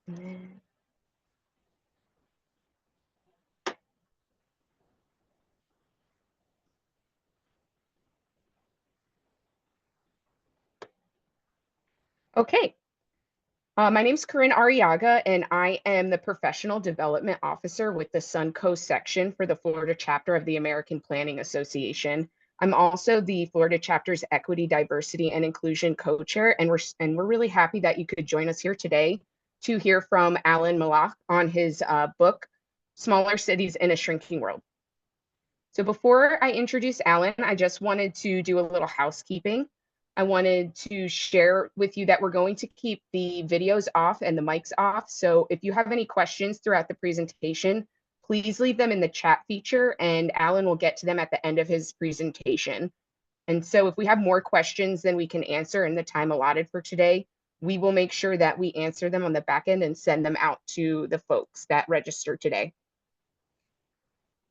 Okay. My name is Corinne Arriaga, and I am the Professional Development Officer with the Suncoast section for the Florida chapter of the American Planning Association. I'm also the Florida chapter's Equity, Diversity, and Inclusion co-chair, and we're really happy that you could join us here today to hear from Alan Mallach on his book, Smaller Cities in a Shrinking World. So before I introduce Alan, I just wanted to do a little housekeeping. I wanted to share with you that we're going to keep the videos off and the mics off. So if you have any questions throughout the presentation, please leave them in the chat feature and Alan will get to them at the end of his presentation. And so if we have more questions than we can answer in the time allotted for today, we will make sure that we answer them on the back end and send them out to the folks that registered today.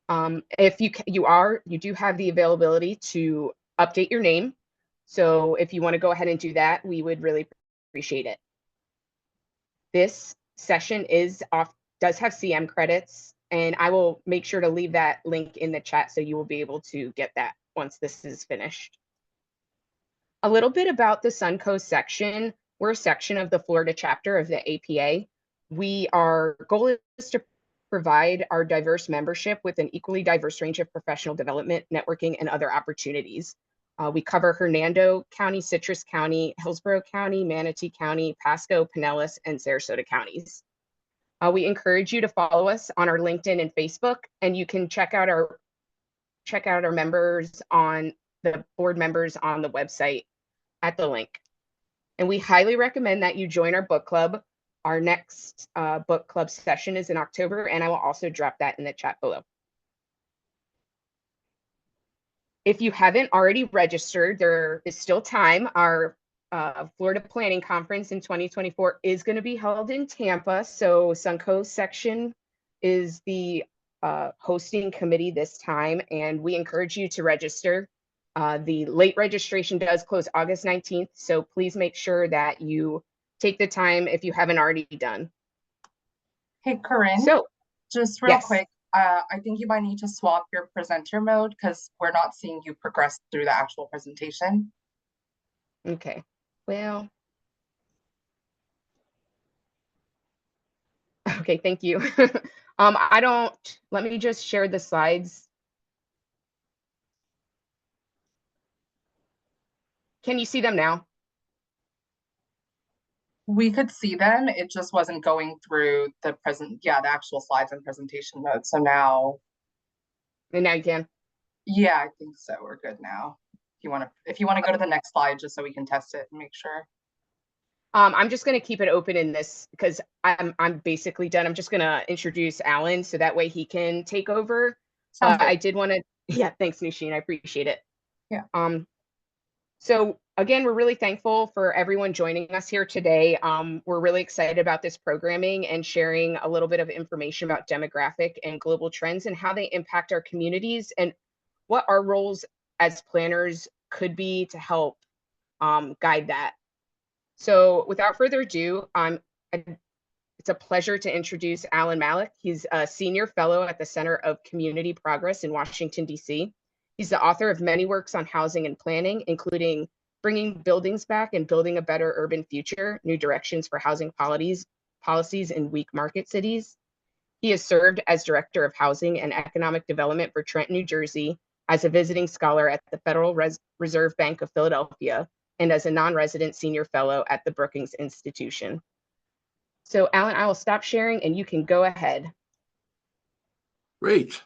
If you do have the availability to update your name. So if you want to go ahead and do that, we would really appreciate it. This session does have CM credits, and I will make sure to leave that link in the chat so you will be able to get that once this is finished. A little bit about the Suncoast section. We're a section of the Florida chapter of the APA. Our goal is to provide our diverse membership with an equally diverse range of professional development, networking, and other opportunities. We cover Hernando County, Citrus County, Hillsborough County, Manatee County, Pasco, Pinellas, and Sarasota counties. We encourage you to follow us on our LinkedIn and Facebook, and you can check out our members on the board members on the website at the link. And we highly recommend that you join our book club. Our next book club session is in October, and I will also drop that in the chat below. If you haven't already registered, there is still time. Our Florida Planning Conference in 2024 is going to be held in Tampa. So Suncoast section is the hosting committee this time, and we encourage you to register. The late registration does close August 19th, so please make sure that you take the time if you haven't already done. Hey, Corinne, so just real quick, I think you might need to swap your presenter mode because we're not seeing you progress through the actual presentation. Okay, well, okay, thank you. Let me just share the slides. Can you see them now? We could see them. It just wasn't going through the actual slides and presentation mode. So now. And now you can? Yeah, I think so. We're good now. If you want to go to the next slide just so we can test it and make sure. I'm just going to keep it open in this because I'm basically done. I'm just going to introduce Alan so that way he can take over. I did want to, yeah, thanks, Nushin. I appreciate it. Yeah. So again, we're really thankful for everyone joining us here today. We're really excited about this programming and sharing a little bit of information about demographic and global trends and how they impact our communities and what our roles as planners could be to help guide that. So without further ado, it's a pleasure to introduce Alan Mallach. He's a senior fellow at the Center of Community Progress in Washington, D.C. He's the author of many works on housing and planning, including Bringing Buildings Back and Building a Better Urban Future, New Directions for Housing Policies in Weak Market Cities. He has served as Director of Housing and Economic Development for Trenton, New Jersey, as a visiting scholar at the Federal Reserve Bank of Philadelphia, and as a non-resident senior fellow at the Brookings Institution. So Alan, I will stop sharing and you can go ahead. Great.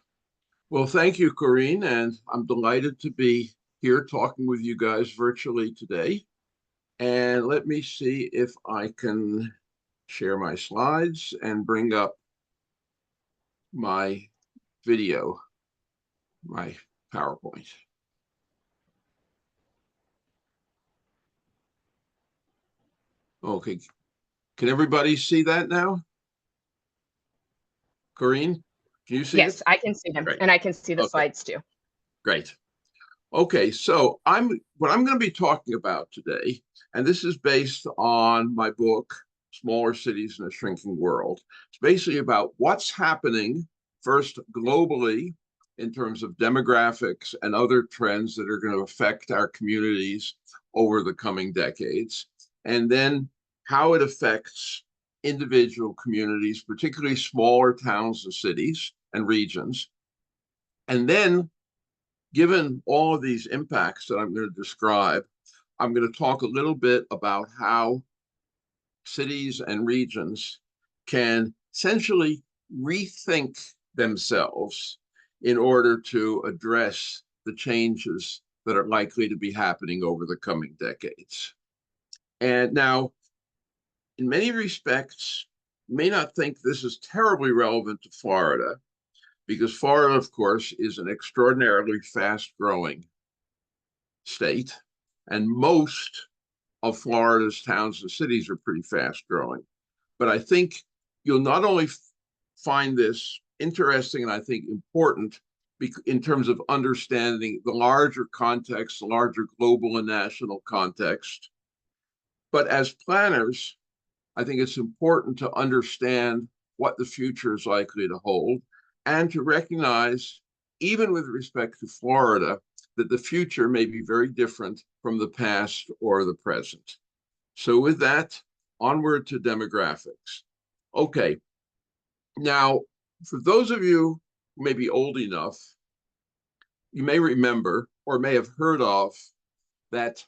Well, thank you, Corinne, and I'm delighted to be here talking with you guys virtually today. And let me see if I can share my slides and bring up my video, my PowerPoint. Okay, can everybody see that now? Corinne, can you see it? Yes, I can see them. Great. And I can see the slides too. Great. Okay, so what I'm going to be talking about today, and this is based on my book, smaller cities in a shrinking world. It's basically about what's happening first globally in terms of demographics and other trends that are going to affect our communities over the coming decades, and then how it affects individual communities, particularly smaller towns and cities and regions. And then, given all of these impacts that I'm going to describe, I'm going to talk a little bit about how cities and regions can essentially rethink themselves in order to address the changes that are likely to be happening over the coming decades. And now, in many respects, you may not think this is terribly relevant to Florida, because Florida, of course, is an extraordinarily fast-growing state, and most of Florida's towns and cities are pretty fast-growing. But I think you'll not only find this interesting and I think important in terms of understanding the larger context, the larger global and national context, but as planners, I think it's important to understand what the future is likely to hold and to recognize, even with respect to Florida, that the future may be very different from the past or the present. So with that, onward to demographics. Okay, now, for those of you who may be old enough, you may remember or may have heard of that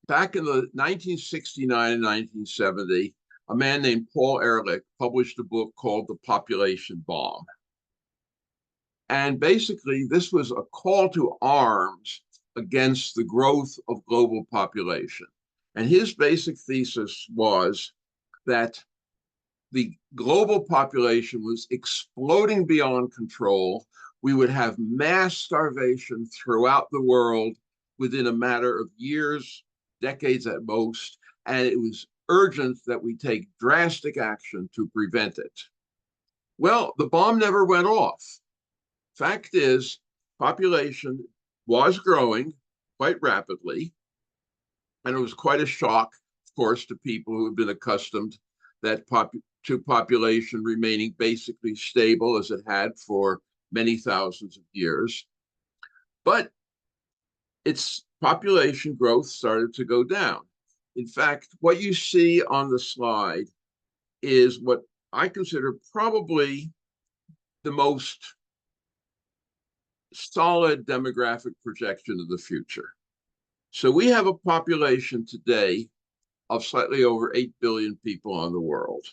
back in the 1969 and 1970, a man named Paul Ehrlich published a book called The Population Bomb. And basically, this was a call to arms against the growth of global population. And his basic thesis was that the global population was exploding beyond control. We would have mass starvation throughout the world within a matter of years, decades at most, and it was urgent that we take drastic action to prevent it. Well, the bomb never went off. Fact is, population was growing quite rapidly, and it was quite a shock, of course, to people who had been accustomed to population remaining basically stable as it had for many thousands of years. But its population growth started to go down. In fact, what you see on the slide is what I consider probably the most solid demographic projection of the future. So we have a population today of slightly over 8 billion people in the world.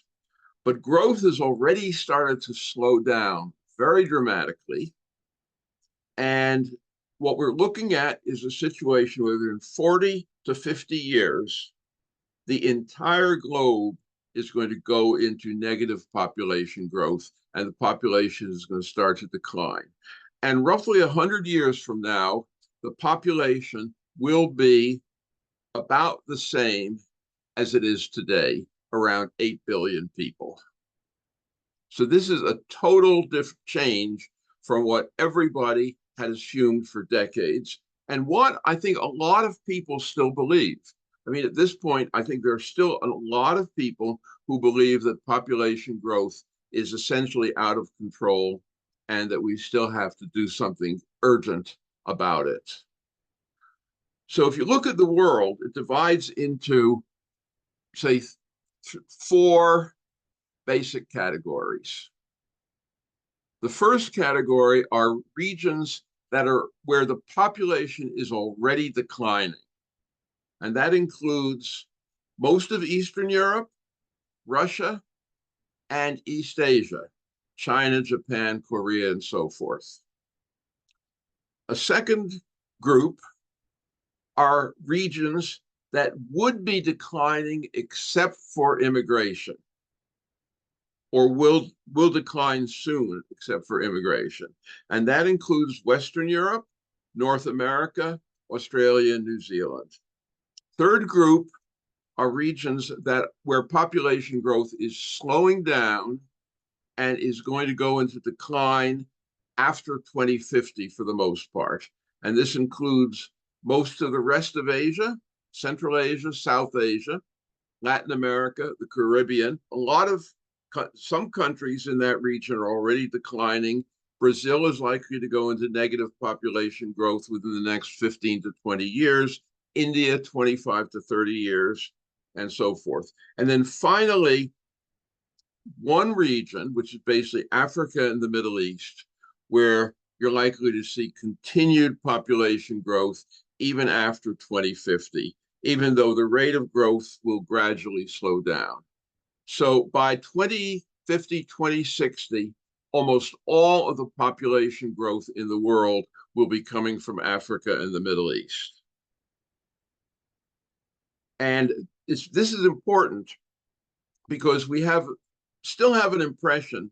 But growth has already started to slow down very dramatically. And what we're looking at is a situation where in 40 to 50 years, the entire globe is going to go into negative population growth, and the population is going to start to decline. And roughly 100 years from now, the population will be about the same as it is today, around 8 billion people. So this is a total different change from what everybody had assumed for decades, and what I think a lot of people still believe. I mean, at this point, I think there are still a lot of people who believe that population growth is essentially out of control and that we still have to do something urgent about it. So if you look at the world, it divides into, say, 4 basic categories. The first category are regions that are where the population is already declining. And that includes most of Eastern Europe, Russia, and East Asia, China, Japan, Korea, and so forth. A second group are regions that would be declining except for immigration, or will decline soon except for immigration. And that includes Western Europe, North America, Australia, and New Zealand. Third group are regions where population growth is slowing down and is going to go into decline after 2050 for the most part. And this includes most of the rest of Asia, Central Asia, South Asia, Latin America, the Caribbean. Some countries in that region are already declining. Brazil is likely to go into negative population growth within the next 15 to 20 years, India 25 to 30 years, and so forth. And then finally, one region, which is basically Africa and the Middle East, where you're likely to see continued population growth even after 2050, even though the rate of growth will gradually slow down. So by 2050, 2060, almost all of the population growth in the world will be coming from Africa and the Middle East. And this is important because we still have an impression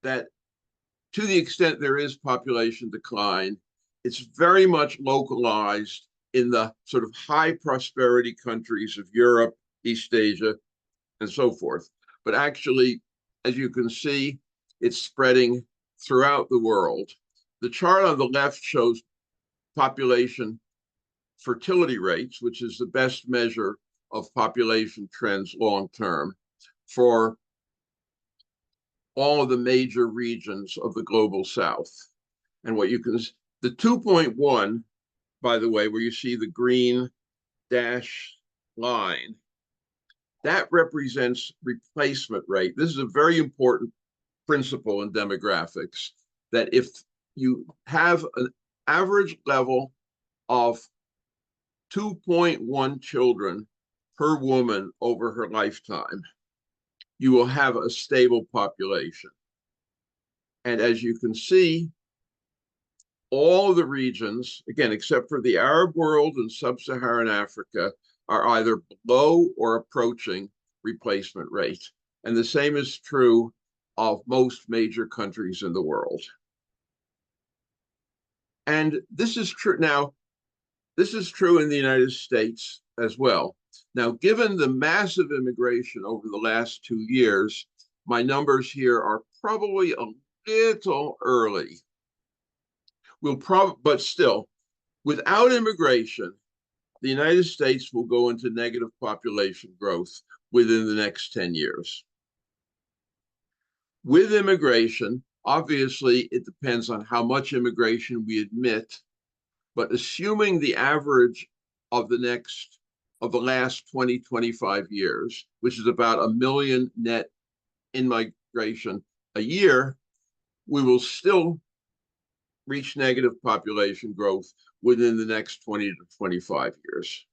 that to the extent there is population decline, it's very much localized in the sort of high prosperity countries of Europe, East Asia, and so forth. But actually, as you can see, it's spreading throughout the world. The chart on the left shows population fertility rates, which is the best measure of population trends long term for all of the major regions of the global south. And what you can, the 2.1, by the way, where you see the green dash line, that represents replacement rate. This is a very important principle in demographics, that if you have an average level of 2.1 children per woman over her lifetime, you will have a stable population. And as you can see, all of the regions, again, except for the Arab world and sub-Saharan Africa, are either below or approaching replacement rate. And the same is true of most major countries in the world. And this is true now, this is true in the United States as well. Now, given the massive immigration over the last 2 years, my numbers here are probably a little early. But still, without immigration, the United States will go into negative population growth within the next 10 years. With immigration, obviously, it depends on how much immigration we admit, but assuming the average of the last 20, 25 years, which is about 1 million net immigration a year, we will still reach negative population growth within the next 20 to 25 years.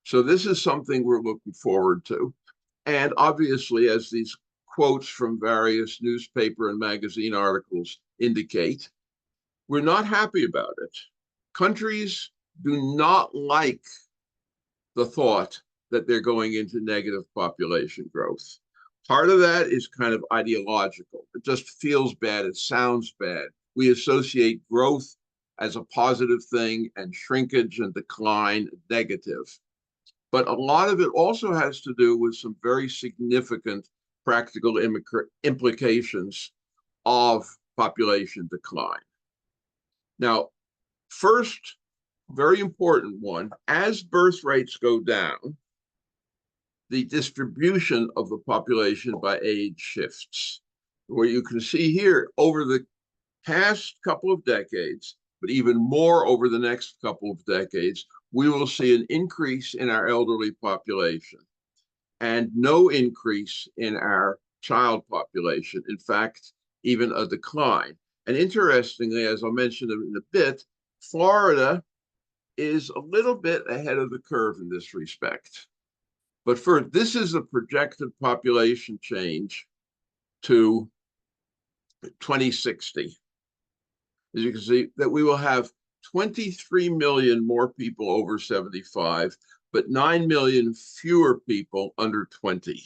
So this is something we're looking forward to. And obviously, as these quotes from various newspaper and magazine articles indicate, we're not happy about it. Countries do not like the thought that they're going into negative population growth. Part of that is kind of ideological. It just feels bad. It sounds bad. We associate growth as a positive thing and shrinkage and decline negative. But a lot of it also has to do with some very significant practical implications of population decline. Now, first, very important one, as birth rates go down, the distribution of the population by age shifts. Where you can see here, over the past couple of decades, but even more over the next couple of decades, we will see an increase in our elderly population and no increase in our child population. In fact, even a decline. And interestingly, as I'll mention in a bit, Florida is a little bit ahead of the curve in this respect. But this is a projected population change to 2060. As you can see, that we will have 23 million more people over 75, but 9 million fewer people under 20.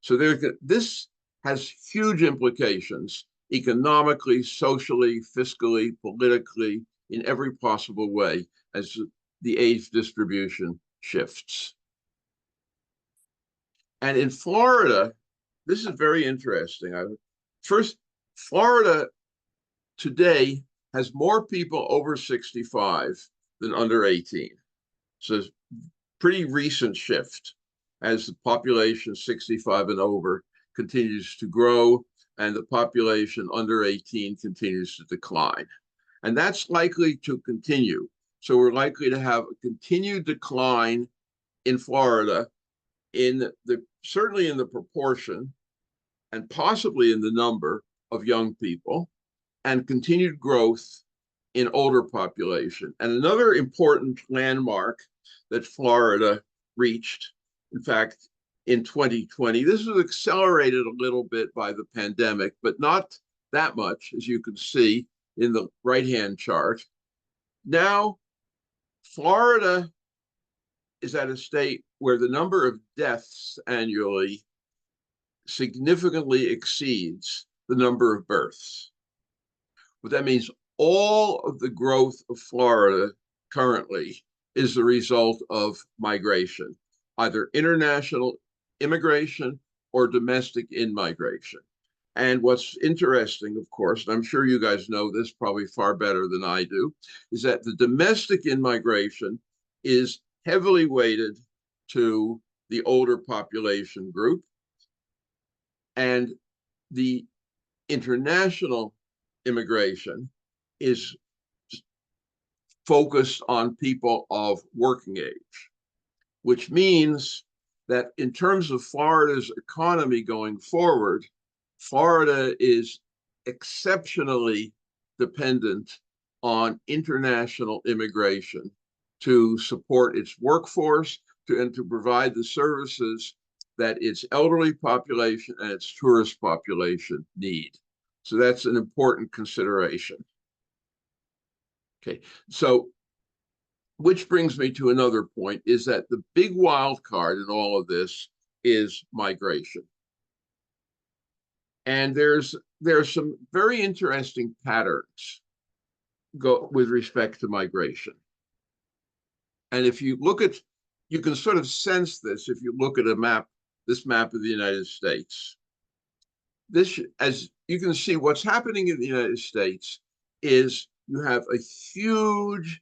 So this has huge implications economically, socially, fiscally, politically, in every possible way as the age distribution shifts. And in Florida, this is very interesting. First, Florida today has more people over 65 than under 18. So it's a pretty recent shift. as the population 65 and over continues to grow and the population under 18 continues to decline. And that's likely to continue. So we're likely to have a continued decline in Florida certainly in the proportion and possibly in the number of young people, and continued growth in older population. And another important landmark that Florida reached, in fact, in 2020, this was accelerated a little bit by the pandemic, but not that much, as you can see in the right-hand chart. Now, Florida is at a state where the number of deaths annually significantly exceeds the number of births. What that means, all of the growth of Florida currently is the result of migration, either international immigration or domestic in-migration. And what's interesting, of course, and I'm sure you guys know this probably far better than I do, is that the domestic in-migration is heavily weighted to the older population group, and the international immigration is focused on people of working age, which means that in terms of Florida's economy going forward, Florida is exceptionally dependent on international immigration to support its workforce and to provide the services that its elderly population and its tourist population need. So that's an important consideration. Okay, so which brings me to another point, is that the big wild card in all of this is migration. And there's some very interesting patterns with respect to migration. And if you look at, you can sort of sense this if you look at a map, this map of the United States. This, as you can see, what's happening in the United States is you have a huge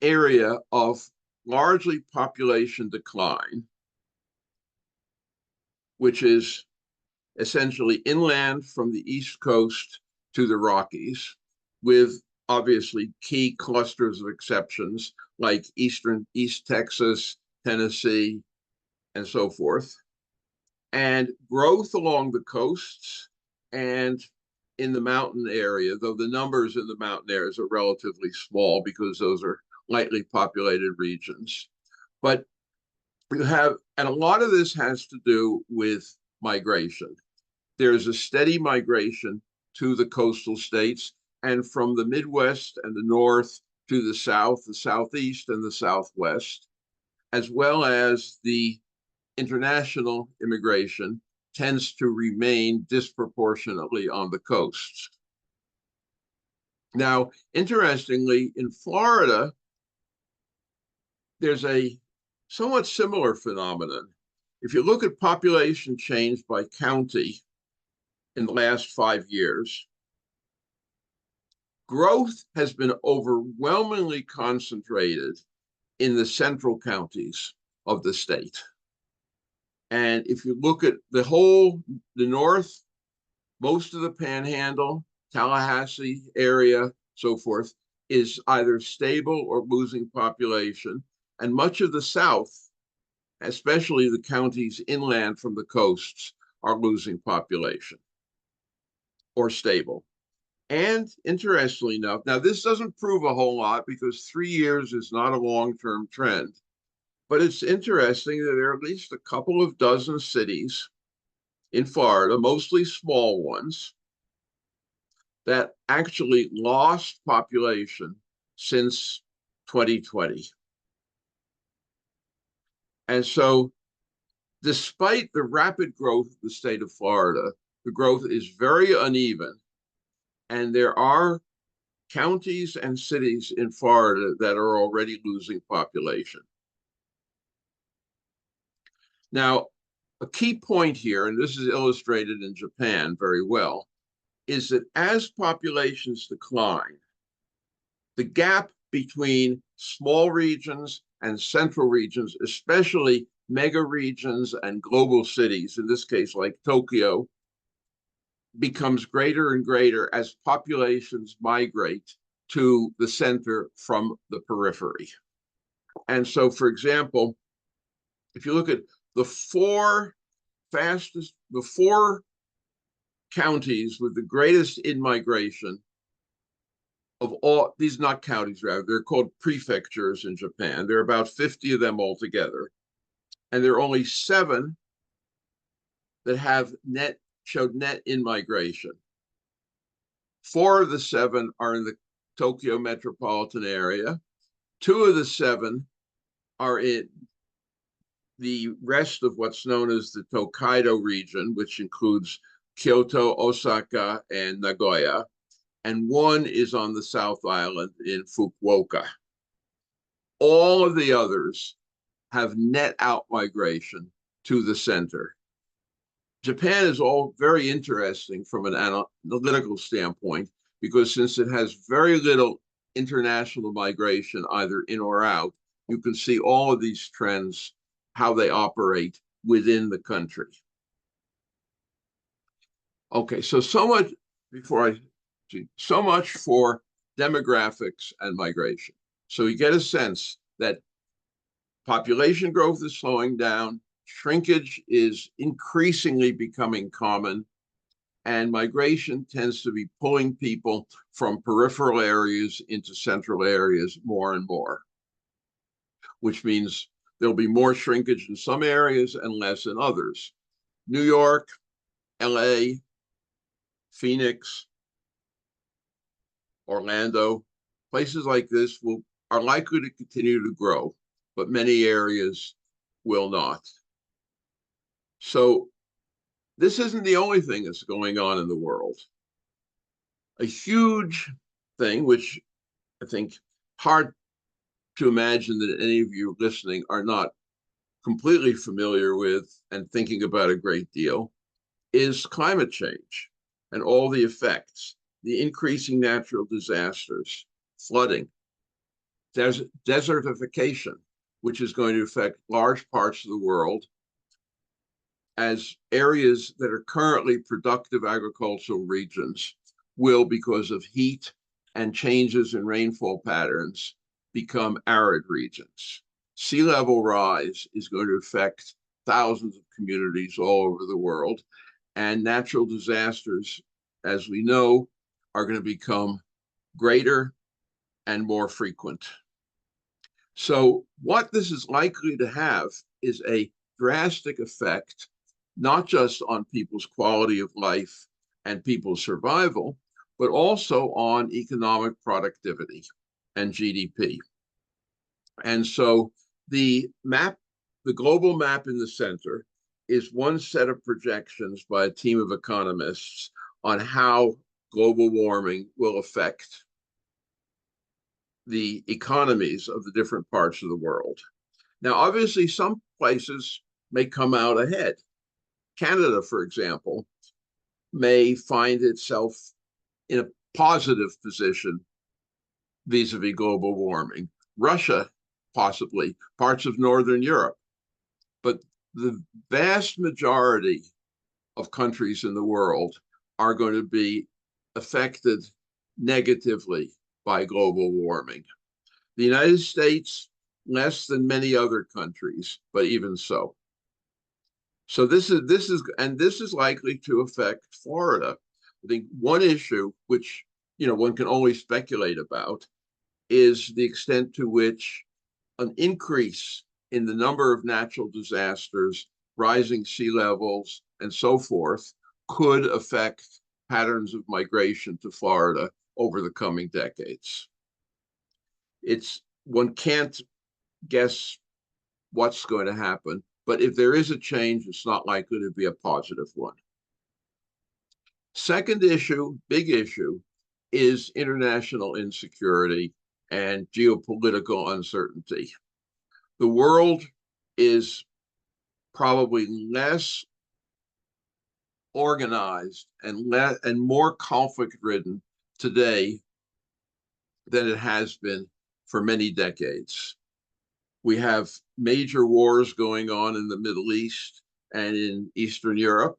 area of largely population decline, which is essentially inland from the East Coast to the Rockies, with obviously key clusters of exceptions like East Texas, Tennessee, and so forth, and growth along the coasts and in the mountain area, though the numbers in the mountain areas are relatively small because those are lightly populated regions. But you have, and a lot of this has to do with migration. There's a steady migration to the coastal states and from the Midwest and the North to the South, the Southeast, and the Southwest, as well as the international immigration tends to remain disproportionately on the coasts. Now, interestingly, in Florida, there's a somewhat similar phenomenon. If you look at population change by county in the last 5 years, growth has been overwhelmingly concentrated in the central counties of the state. And if you look at the North, most of the Panhandle, Tallahassee area, so forth, is either stable or losing population. And much of the South, especially the counties inland from the coasts, are losing population or stable. And interestingly enough, now this doesn't prove a whole lot because 3 years is not a long-term trend, but it's interesting that there are at least a couple of dozen cities in Florida, mostly small ones, that actually lost population since 2020. And so despite the rapid growth of the state of Florida, the growth is very uneven. And there are counties and cities in Florida that are already losing population. Now, a key point here, and this is illustrated in Japan very well, is that as populations decline, the gap between small regions and central regions, especially mega regions and global cities, in this case, like Tokyo, becomes greater and greater as populations migrate to the center from the periphery. And so, for example, if you look at the four counties with the greatest in-migration of all, these not counties, rather, they're called prefectures in Japan. There are about 50 of them altogether. And there are only 7 that have showed net in-migration. 4 of the 7 are in the Tokyo metropolitan area. 2 of the 7 are in the rest of what's known as the Tokaido region, which includes Kyoto, Osaka, and Nagoya. And 1 is on the South Island in Fukuoka. All of the others have net out migration to the center. Japan is all very interesting from an analytical standpoint, because since it has very little international migration, either in or out, you can see all of these trends, how they operate within the country. Okay, so much for demographics and migration. So you get a sense that population growth is slowing down, shrinkage is increasingly becoming common, and migration tends to be pulling people from peripheral areas into central areas more and more, which means there'll be more shrinkage in some areas and less in others. New York, LA, Phoenix, Orlando, places like this are likely to continue to grow, but many areas will not. So this isn't the only thing that's going on in the world. A huge thing, which I think hard to imagine that any of you listening are not completely familiar with and thinking about a great deal, is climate change and all the effects, the increasing natural disasters, flooding, desertification, which is going to affect large parts of the world, as areas that are currently productive agricultural regions will, because of heat and changes in rainfall patterns, become arid regions. Sea level rise is going to affect thousands of communities all over the world, and natural disasters, as we know, are going to become greater and more frequent. So what this is likely to have is a drastic effect, not just on people's quality of life and people's survival, but also on economic productivity and GDP. And so the global map in the center is one set of projections by a team of economists on how global warming will affect the economies of the different parts of the world. Now, obviously, some places may come out ahead. Canada, for example, may find itself in a positive position vis-a-vis global warming. Russia, possibly, parts of Northern Europe. But the vast majority of countries in the world are going to be affected negatively by global warming. The United States, less than many other countries, but even so. So this is likely to affect Florida. I think one issue, which one can only speculate about, is the extent to which an increase in the number of natural disasters, rising sea levels, and so forth, could affect patterns of migration to Florida over the coming decades. One can't guess what's going to happen, but if there is a change, it's not likely to be a positive one. Second issue, big issue, is international insecurity and geopolitical uncertainty. The world is probably less organized and more conflict-ridden today than it has been for many decades. We have major wars going on in the Middle East and in Eastern Europe.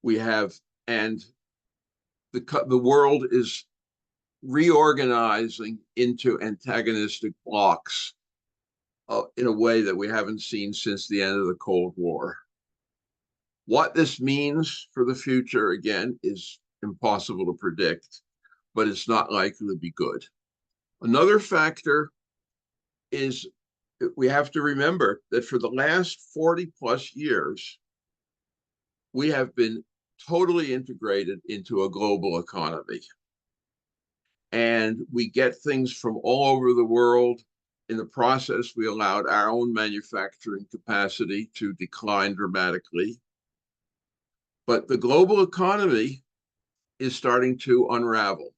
We have, and the world is reorganizing into antagonistic blocks in a way that we haven't seen since the end of the Cold War. What this means for the future, again, is impossible to predict, but it's not likely to be good. Another factor is we have to remember that for the last 40 plus years, we have been totally integrated into a global economy. And we get things from all over the world. In the process, we allowed our own manufacturing capacity to decline dramatically. But the global economy is starting to unravel.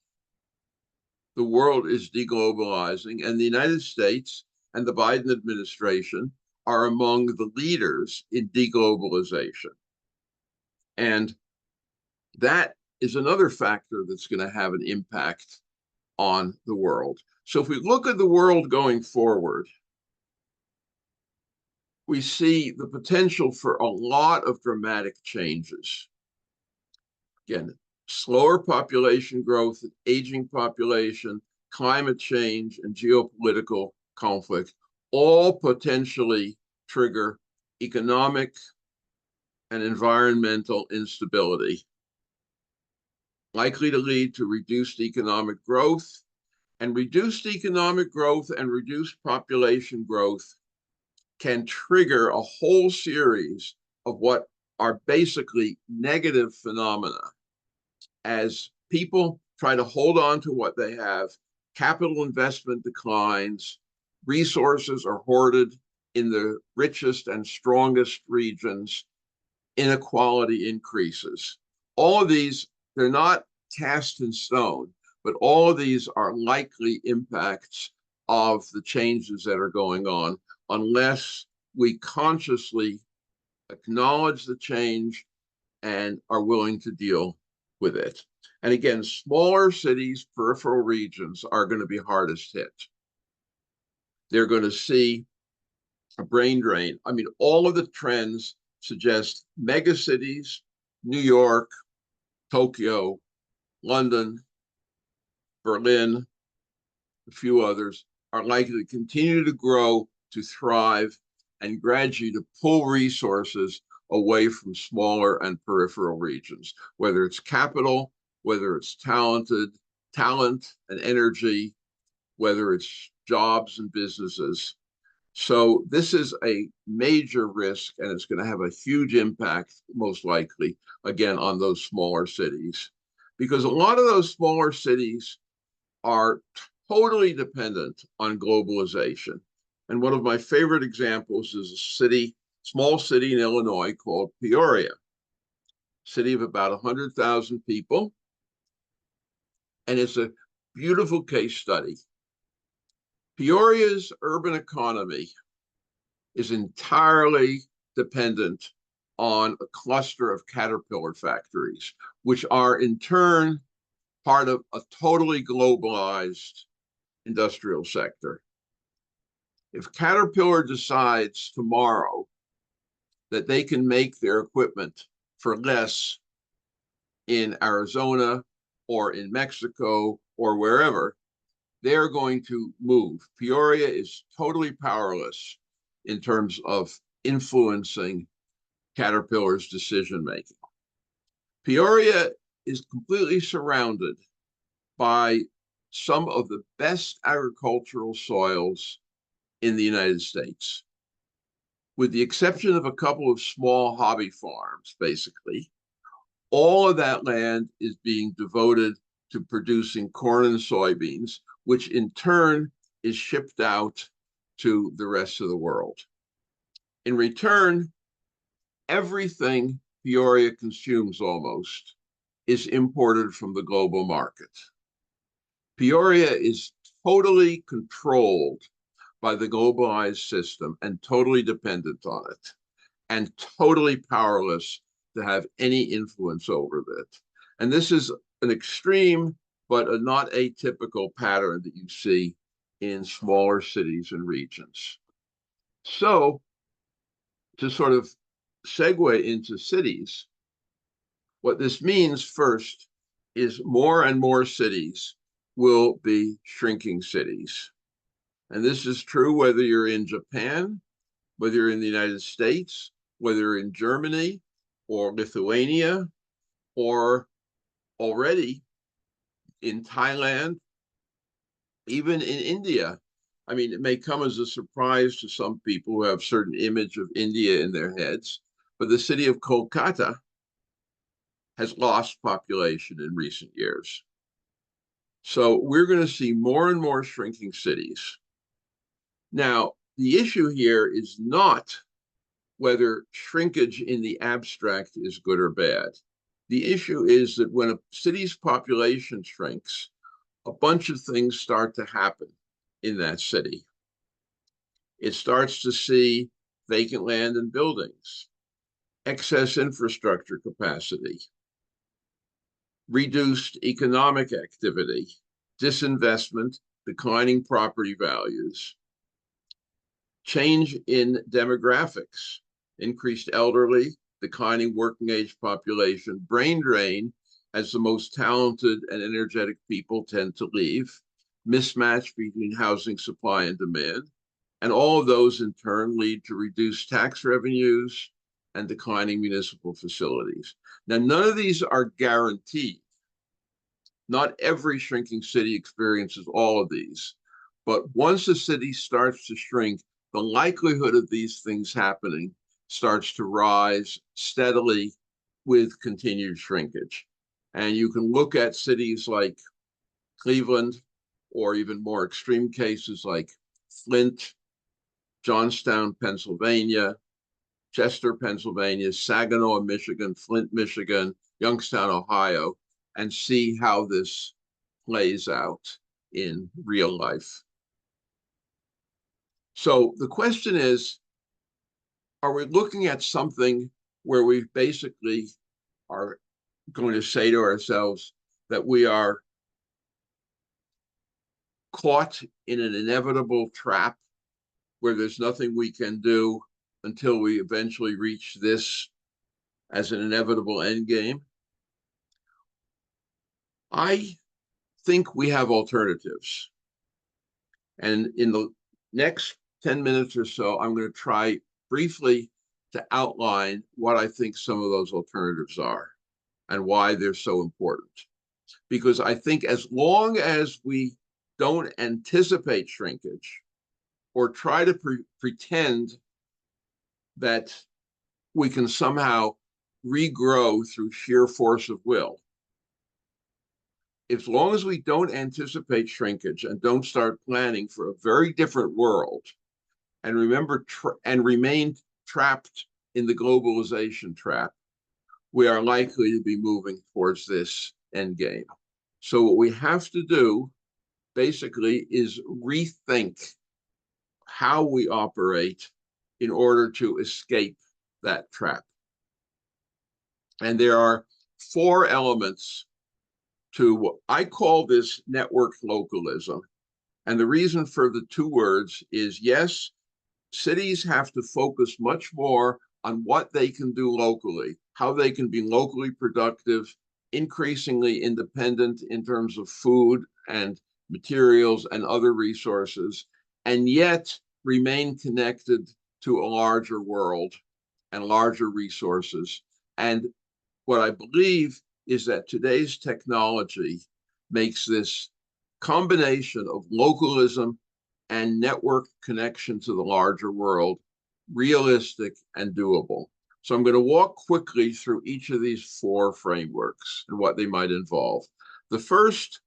The world is deglobalizing, and the United States and the Biden administration are among the leaders in deglobalization. And that is another factor that's going to have an impact on the world. So if we look at the world going forward, we see the potential for a lot of dramatic changes. Again, slower population growth, aging population, climate change, and geopolitical conflict all potentially trigger economic and environmental instability, likely to lead to reduced economic growth. And reduced economic growth and reduced population growth can trigger a whole series of what are basically negative phenomena. As people try to hold on to what they have, capital investment declines, resources are hoarded in the richest and strongest regions, inequality increases. All of these, they're not cast in stone, but all of these are likely impacts of the changes that are going on unless we consciously acknowledge the change and are willing to deal with it. And again, smaller cities, peripheral regions are going to be hardest hit. They're going to see a brain drain. I mean, all of the trends suggest megacities, New York, Tokyo, London, Berlin, a few others, are likely to continue to grow, to thrive, and gradually to pull resources away from smaller and peripheral regions, whether it's capital, whether it's talent and energy, whether it's jobs and businesses. So this is a major risk, and it's going to have a huge impact, most likely, again, on those smaller cities. Because a lot of those smaller cities are totally dependent on globalization. And one of my favorite examples is a small city in Illinois called Peoria, city of about 100,000 people. And it's a beautiful case study. Peoria's urban economy is entirely dependent on a cluster of Caterpillar factories, which are in turn part of a totally globalized industrial sector. If Caterpillar decides tomorrow that they can make their equipment for less in Arizona or in Mexico or wherever, they're going to move. Peoria is totally powerless in terms of influencing Caterpillar's decision-making. Peoria is completely surrounded by some of the best agricultural soils in the United States. With the exception of a couple of small hobby farms, basically, all of that land is being devoted to producing corn and soybeans, which in turn is shipped out to the rest of the world. In return, everything Peoria consumes almost is imported from the global market. Peoria is totally controlled by the globalized system and totally dependent on it, and totally powerless to have any influence over it. And this is an extreme, but a not atypical pattern that you see in smaller cities and regions. So to sort of segue into cities, what this means first is more and more cities will be shrinking cities. And this is true whether you're in Japan, whether you're in the United States, whether you're in Germany or Lithuania, or already in Thailand, even in India. I mean, it may come as a surprise to some people who have a certain image of India in their heads, but the city of Kolkata has lost population in recent years. So we're going to see more and more shrinking cities. Now, the issue here is not whether shrinkage in the abstract is good or bad. The issue is that when a city's population shrinks, a bunch of things start to happen in that city. It starts to see vacant land and buildings, excess infrastructure capacity, reduced economic activity, disinvestment, declining property values, change in demographics, increased elderly, declining working age population, brain drain as the most talented and energetic people tend to leave, mismatch between housing supply and demand, and all of those in turn lead to reduced tax revenues and declining municipal facilities. Now, none of these are guaranteed. Not every shrinking city experiences all of these, but once a city starts to shrink, the likelihood of these things happening starts to rise steadily with continued shrinkage. And you can look at cities like Cleveland, or even more extreme cases like Flint, Johnstown, Pennsylvania, Chester, Pennsylvania, Saginaw, Michigan, Flint, Michigan, Youngstown, Ohio, and see how this plays out in real life. So the question is, are we looking at something where we basically are going to say to ourselves that we are caught in an inevitable trap where there's nothing we can do until we eventually reach this as an inevitable end game? I think we have alternatives. And in the next 10 minutes or so, I'm going to try briefly to outline what I think some of those alternatives are and why they're so important. Because I think as long as we don't anticipate shrinkage or try to pretend that we can somehow regrow through sheer force of will, as long as we don't anticipate shrinkage and don't start planning for a very different world, and remember and remain trapped in the globalization trap, we are likely to be moving towards this end game. So what we have to do basically is rethink how we operate in order to escape that trap. And there are 4 elements to what I call this network localism. And the reason for the 2 words is, yes, cities have to focus much more on what they can do locally, how they can be locally productive, increasingly independent in terms of food and materials and other resources, and yet remain connected to a larger world and larger resources. And what I believe is that today's technology makes this combination of localism and network connection to the larger world realistic and doable. So I'm going to walk quickly through each of these 4 frameworks and what they might involve. The first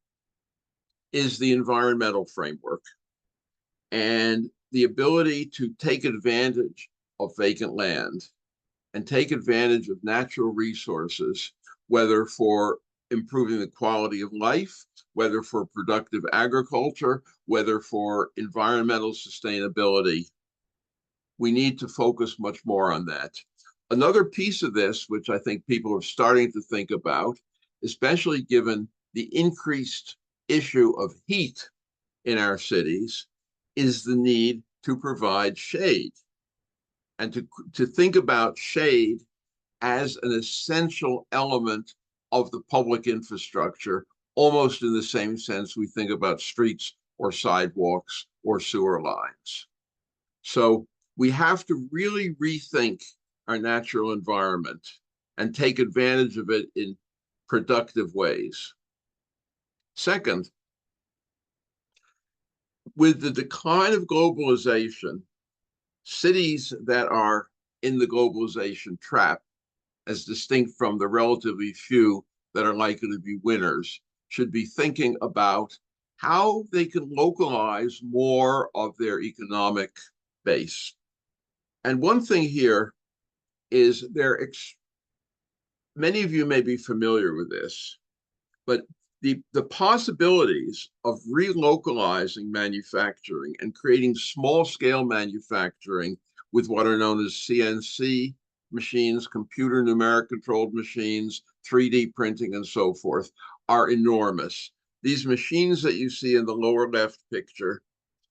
is the environmental framework and the ability to take advantage of vacant land and take advantage of natural resources, whether for improving the quality of life, whether for productive agriculture, whether for environmental sustainability. We need to focus much more on that. Another piece of this, which I think people are starting to think about, especially given the increased issue of heat in our cities is the need to provide shade and to think about shade as an essential element of the public infrastructure, almost in the same sense we think about streets or sidewalks or sewer lines. So we have to really rethink our natural environment and take advantage of it in productive ways. Second, with the decline of globalization, cities that are in the globalization trap, as distinct from the relatively few that are likely to be winners, should be thinking about how they can localize more of their economic base. And one thing here is many of you may be familiar with this, but the possibilities of relocalizing manufacturing and creating small-scale manufacturing with what are known as CNC machines, computer numeric controlled machines, 3D printing, and so forth, are enormous. These machines that you see in the lower left picture,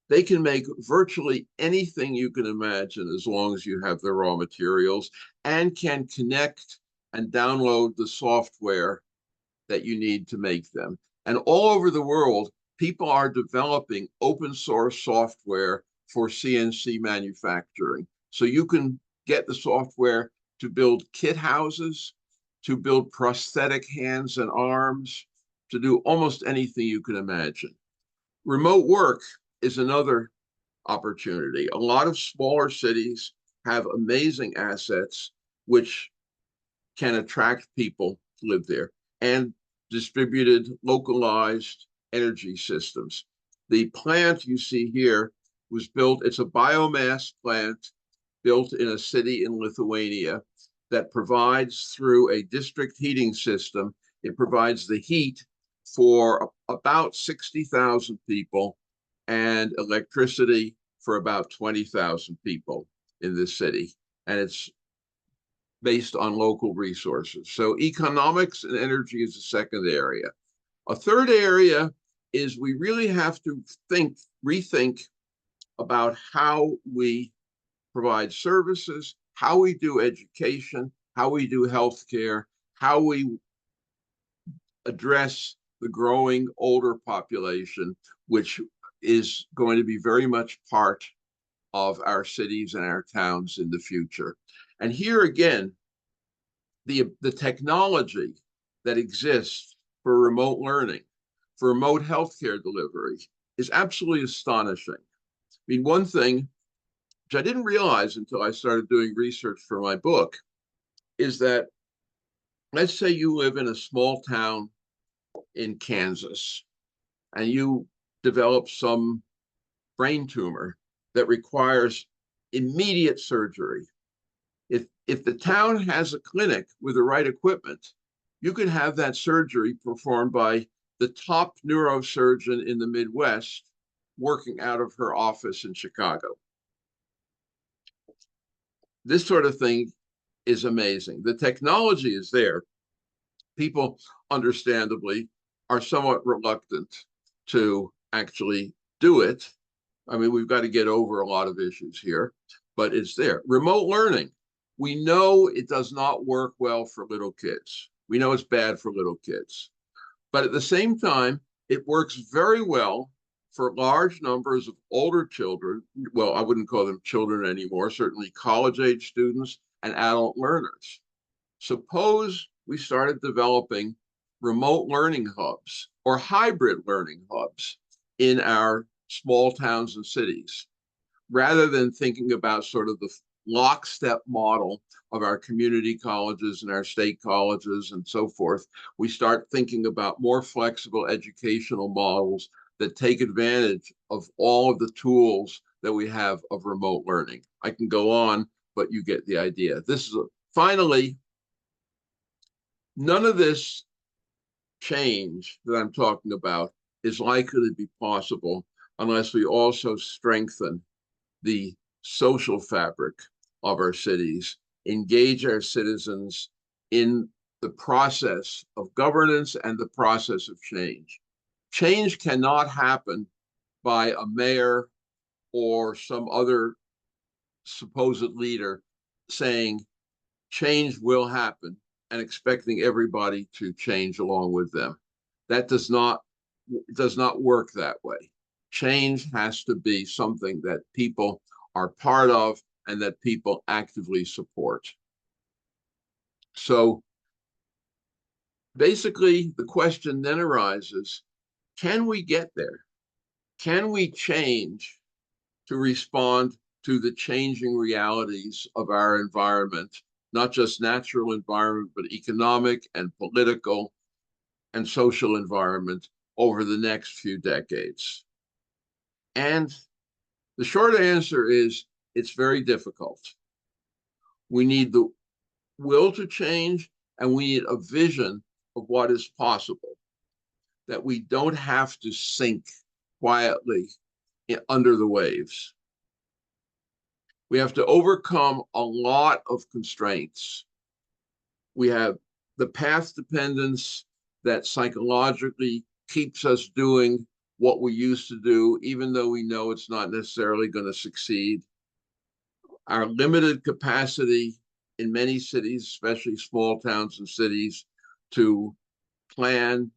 they can make virtually anything you can imagine as long as you have the raw materials, and can connect and download the software that you need to make them. And all over the world, people are developing open source software for CNC manufacturing. So you can get the software to build kit houses, to build prosthetic hands and arms, to do almost anything you can imagine. Remote work is another opportunity. A lot of smaller cities have amazing assets which can attract people to live there, and distributed, localized energy systems. The plant you see here was built, it's a biomass plant built in a city in Lithuania that provides, through a district heating system, it provides the heat for about 60,000 people and electricity for about 20,000 people in this city. And it's based on local resources. So economics and energy is the second area. A third area is we really have to rethink about how we provide services, how we do education, how we do healthcare, how we address the growing older population, which is going to be very much part of our cities and our towns in the future. And here again, the technology that exists for remote learning, for remote healthcare delivery, is absolutely astonishing. I mean, one thing which I didn't realize until I started doing research for my book is that, let's say you live in a small town in Kansas and you develop some brain tumor that requires immediate surgery. If the town has a clinic with the right equipment, you could have that surgery performed by the top neurosurgeon in the Midwest working out of her office in Chicago. This sort of thing is amazing. The technology is there. People, understandably, are somewhat reluctant to actually do it. I mean, we've got to get over a lot of issues here, but it's there. Remote learning. We know it does not work well for little kids. We know it's bad for little kids. But at the same time, it works very well for large numbers of older children. Well, I wouldn't call them children anymore, certainly college-age students and adult learners. Suppose we started developing remote learning hubs or hybrid learning hubs in our small towns and cities, rather than thinking about sort of the lockstep model of our community colleges and our state colleges and so forth. We start thinking about more flexible educational models that take advantage of all of the tools that we have of remote learning. I can go on, but you get the idea. Finally, none of this change that I'm talking about is likely to be possible unless we also strengthen the social fabric of our cities, engage our citizens in the process of governance and the process of change. Change cannot happen by a mayor or some other supposed leader saying change will happen and expecting everybody to change along with them. That does not work that way. Change has to be something that people are part of and that people actively support. So basically, the question then arises, can we get there? Can we change to respond to the changing realities of our environment, not just natural environment, but economic and political and social environment over the next few decades? And the short answer is it's very difficult. We need the will to change, and we need a vision of what is possible, that we don't have to sink quietly under the waves. We have to overcome a lot of constraints. We have the path dependence that psychologically keeps us doing what we used to do, even though we know it's not necessarily going to succeed. Our limited capacity in many cities, especially small towns and cities, to plan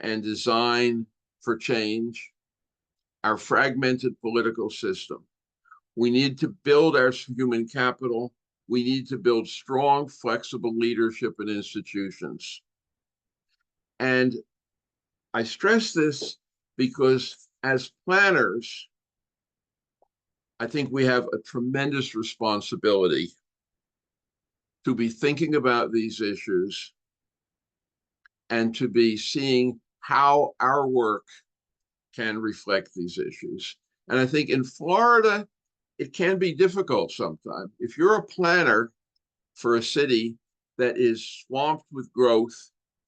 and design for change. Our fragmented political system. We need to build our human capital. We need to build strong, flexible leadership and institutions. And I stress this because as planners, I think we have a tremendous responsibility to be thinking about these issues and to be seeing how our work can reflect these issues. And I think in Florida, it can be difficult sometimes. If you're a planner for a city that is swamped with growth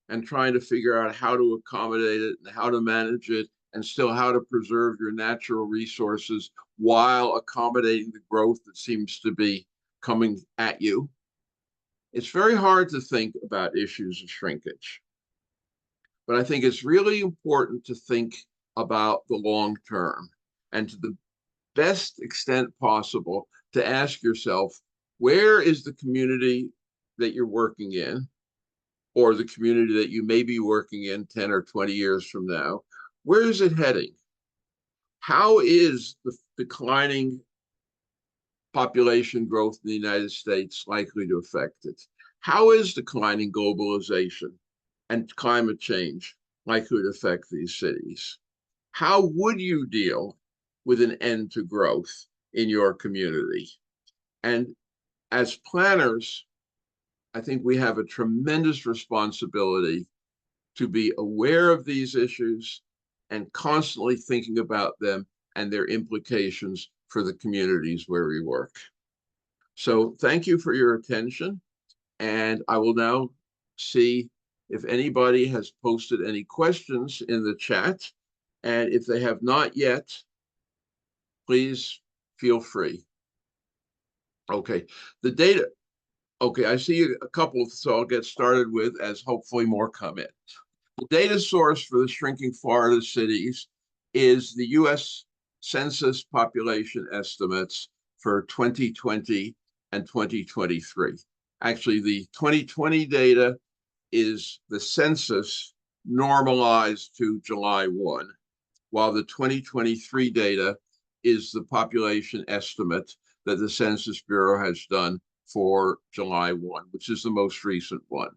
and trying to figure out how to accommodate it and how to manage it and still how to preserve your natural resources while accommodating the growth that seems to be coming at you, it's very hard to think about issues of shrinkage. But I think it's really important to think about the long term and to the best extent possible to ask yourself, where is the community that you're working in, or the community that you may be working in 10 or 20 years from now? Where is it heading? How is the declining population growth in the United States likely to affect it? How is declining globalization and climate change likely to affect these cities? How would you deal with an end to growth in your community? And as planners, I think we have a tremendous responsibility to be aware of these issues and constantly thinking about them and their implications for the communities where we work. So thank you for your attention. And I will now see if anybody has posted any questions in the chat. And if they have not yet, please feel free. Okay, the data. Okay, I see a couple, so I'll get started with as hopefully more come in. The data source for the shrinking Florida cities is the U.S. Census population estimates for 2020 and 2023. Actually, the 2020 data is the census normalized to July 1, while the 2023 data is the population estimate that the Census Bureau has done for July 1, which is the most recent one.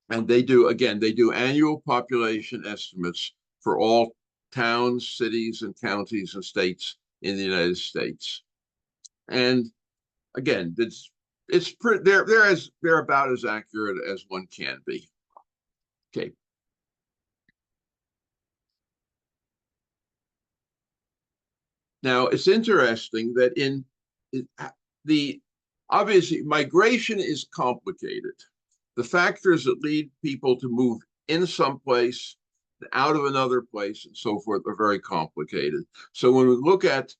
And they do annual population estimates for all towns, cities, and counties and states in the United States. And again, they're about as accurate as one can be. Okay. Now, it's interesting that obviously migration is complicated. The factors that lead people to move in some place, out of another place, and so forth are very complicated. So when we look at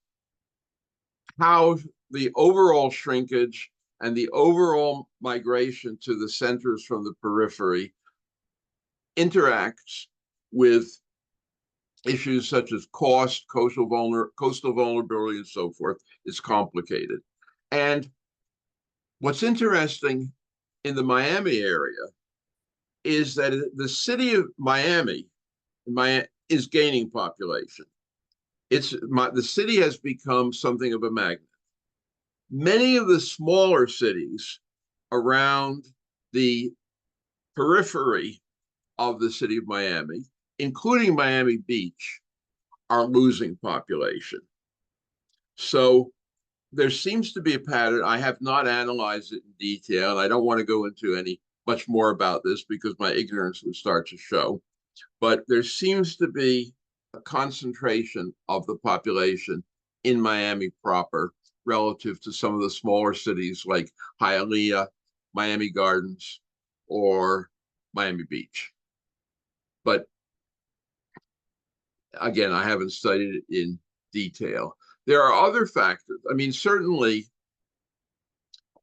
how the overall shrinkage and the overall migration to the centers from the periphery interacts with issues such as cost, coastal vulnerability, and so forth. It's complicated. And what's interesting in the Miami area is that the city of Miami is gaining population. The city has become something of a magnet. Many of the smaller cities around the periphery of the city of Miami, including Miami Beach, are losing population. So there seems to be a pattern. I have not analyzed it in detail, and I don't want to go into much more about this because my ignorance would start to show. But there seems to be a concentration of the population in Miami proper relative to some of the smaller cities like Hialeah, Miami Gardens, or Miami Beach. But again, I haven't studied it in detail. There are other factors. I mean, certainly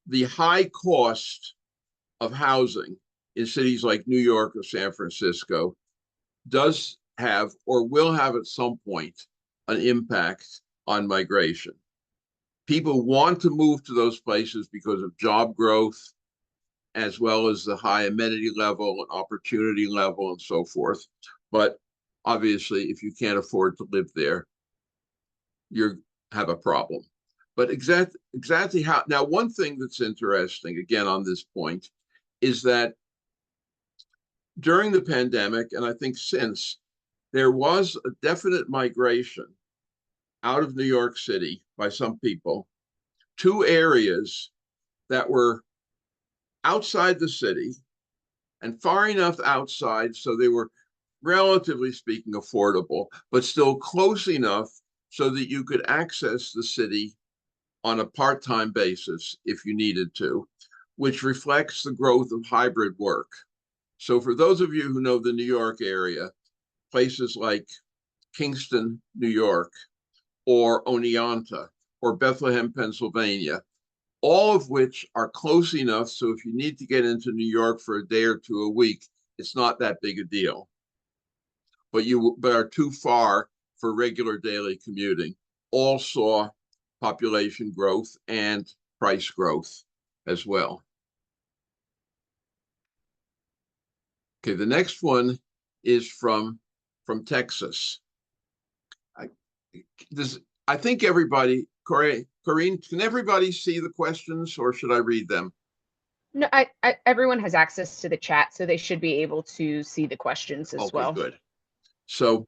the high cost of housing in cities like New York or San Francisco does have or will have at some point an impact on migration. People want to move to those places because of job growth, as well as the high amenity level and opportunity level and so forth. But obviously, if you can't afford to live there, you have a problem. But exactly how, now one thing that's interesting, again, on this point, is that during the pandemic, and I think since, there was a definite migration out of New York City by some people to areas that were outside the city and far enough outside so they were, relatively speaking, affordable, but still close enough so that you could access the city on a part-time basis if you needed to, which reflects the growth of hybrid work. So for those of you who know the New York area, places like Kingston, New York, or Oneonta, or Bethlehem, Pennsylvania, all of which are close enough so if you need to get into New York for a day or two a week, it's not that big a deal. But are too far for regular daily commuting, all saw population growth and price growth as well. Okay, the next one is from Texas. I think everybody, Corinne, can everybody see the questions or should I read them? No, everyone has access to the chat, so they should be able to see the questions as well. Okay, good. So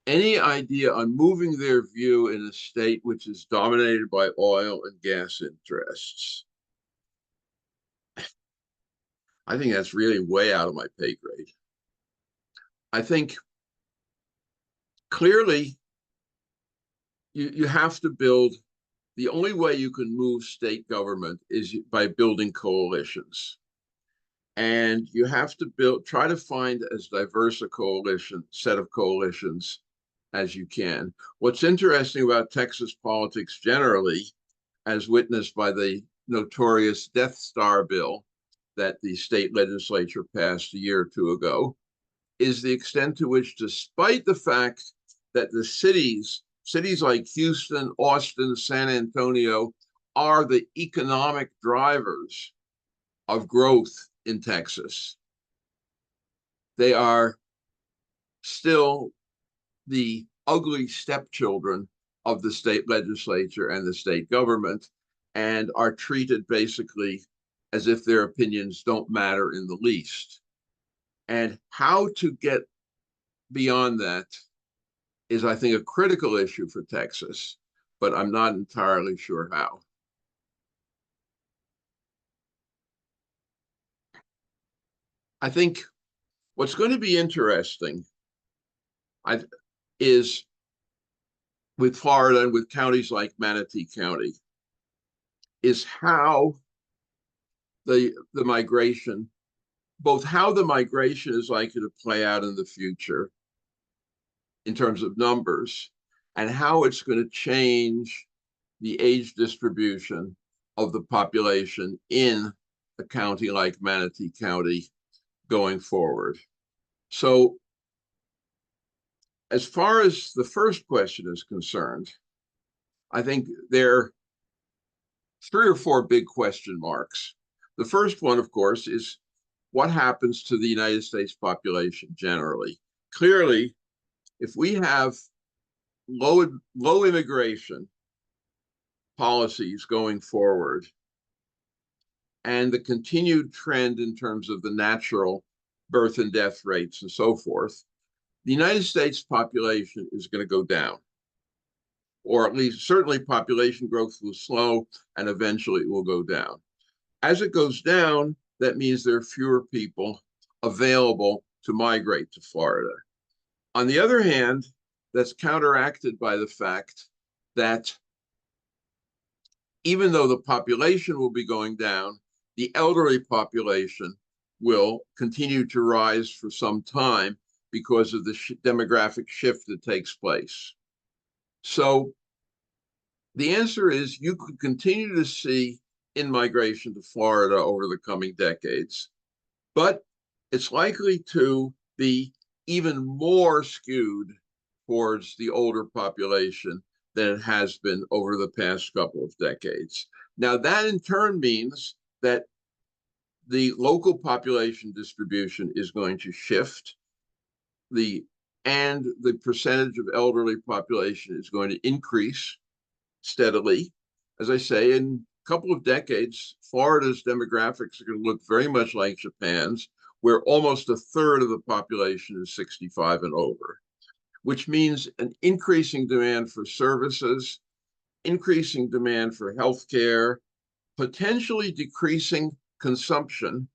any idea on moving their view in a state which is dominated by oil and gas interests? I think that's really way out of my pay grade. I think clearly you have to build, the only way you can move state government is by building coalitions. And you have to try to find as diverse a set of coalitions as you can. What's interesting about Texas politics generally, as witnessed by the notorious Death Star bill that the state legislature passed a year or two ago, is the extent to which, despite the fact that the cities like Houston, Austin, San Antonio are the economic drivers of growth in Texas, they are still the ugly stepchildren of the state legislature and the state government, and are treated basically as if their opinions don't matter in the least. And how to get beyond that is, I think, a critical issue for Texas, but I'm not entirely sure how. I think what's going to be interesting is with Florida and with counties like Manatee County, is how the migration, both how the migration is likely to play out in the future in terms of numbers, and how it's going to change the age distribution of the population in a county like Manatee County going forward. So as far as the first question is concerned, I think there are 3 or 4 big question marks. The first one, of course, is what happens to the United States population generally? Clearly, if we have low immigration policies going forward and the continued trend in terms of the natural birth and death rates and so forth, the United States population is going to go down, or at least certainly population growth will slow and eventually it will go down. As it goes down, that means there are fewer people available to migrate to Florida. On the other hand, that's counteracted by the fact that even though the population will be going down, the elderly population will continue to rise for some time because of the demographic shift that takes place. So the answer is you could continue to see in-migration to Florida over the coming decades, but it's likely to be even more skewed towards the older population than it has been over the past couple of decades. Now, that in turn means that the local population distribution is going to shift, and the percentage of elderly population is going to increase steadily. As I say, in a couple of decades, Florida's demographics are going to look very much like Japan's, where almost a third of the population is 65 and over, which means an increasing demand for services, increasing demand for healthcare, potentially decreasing consumption,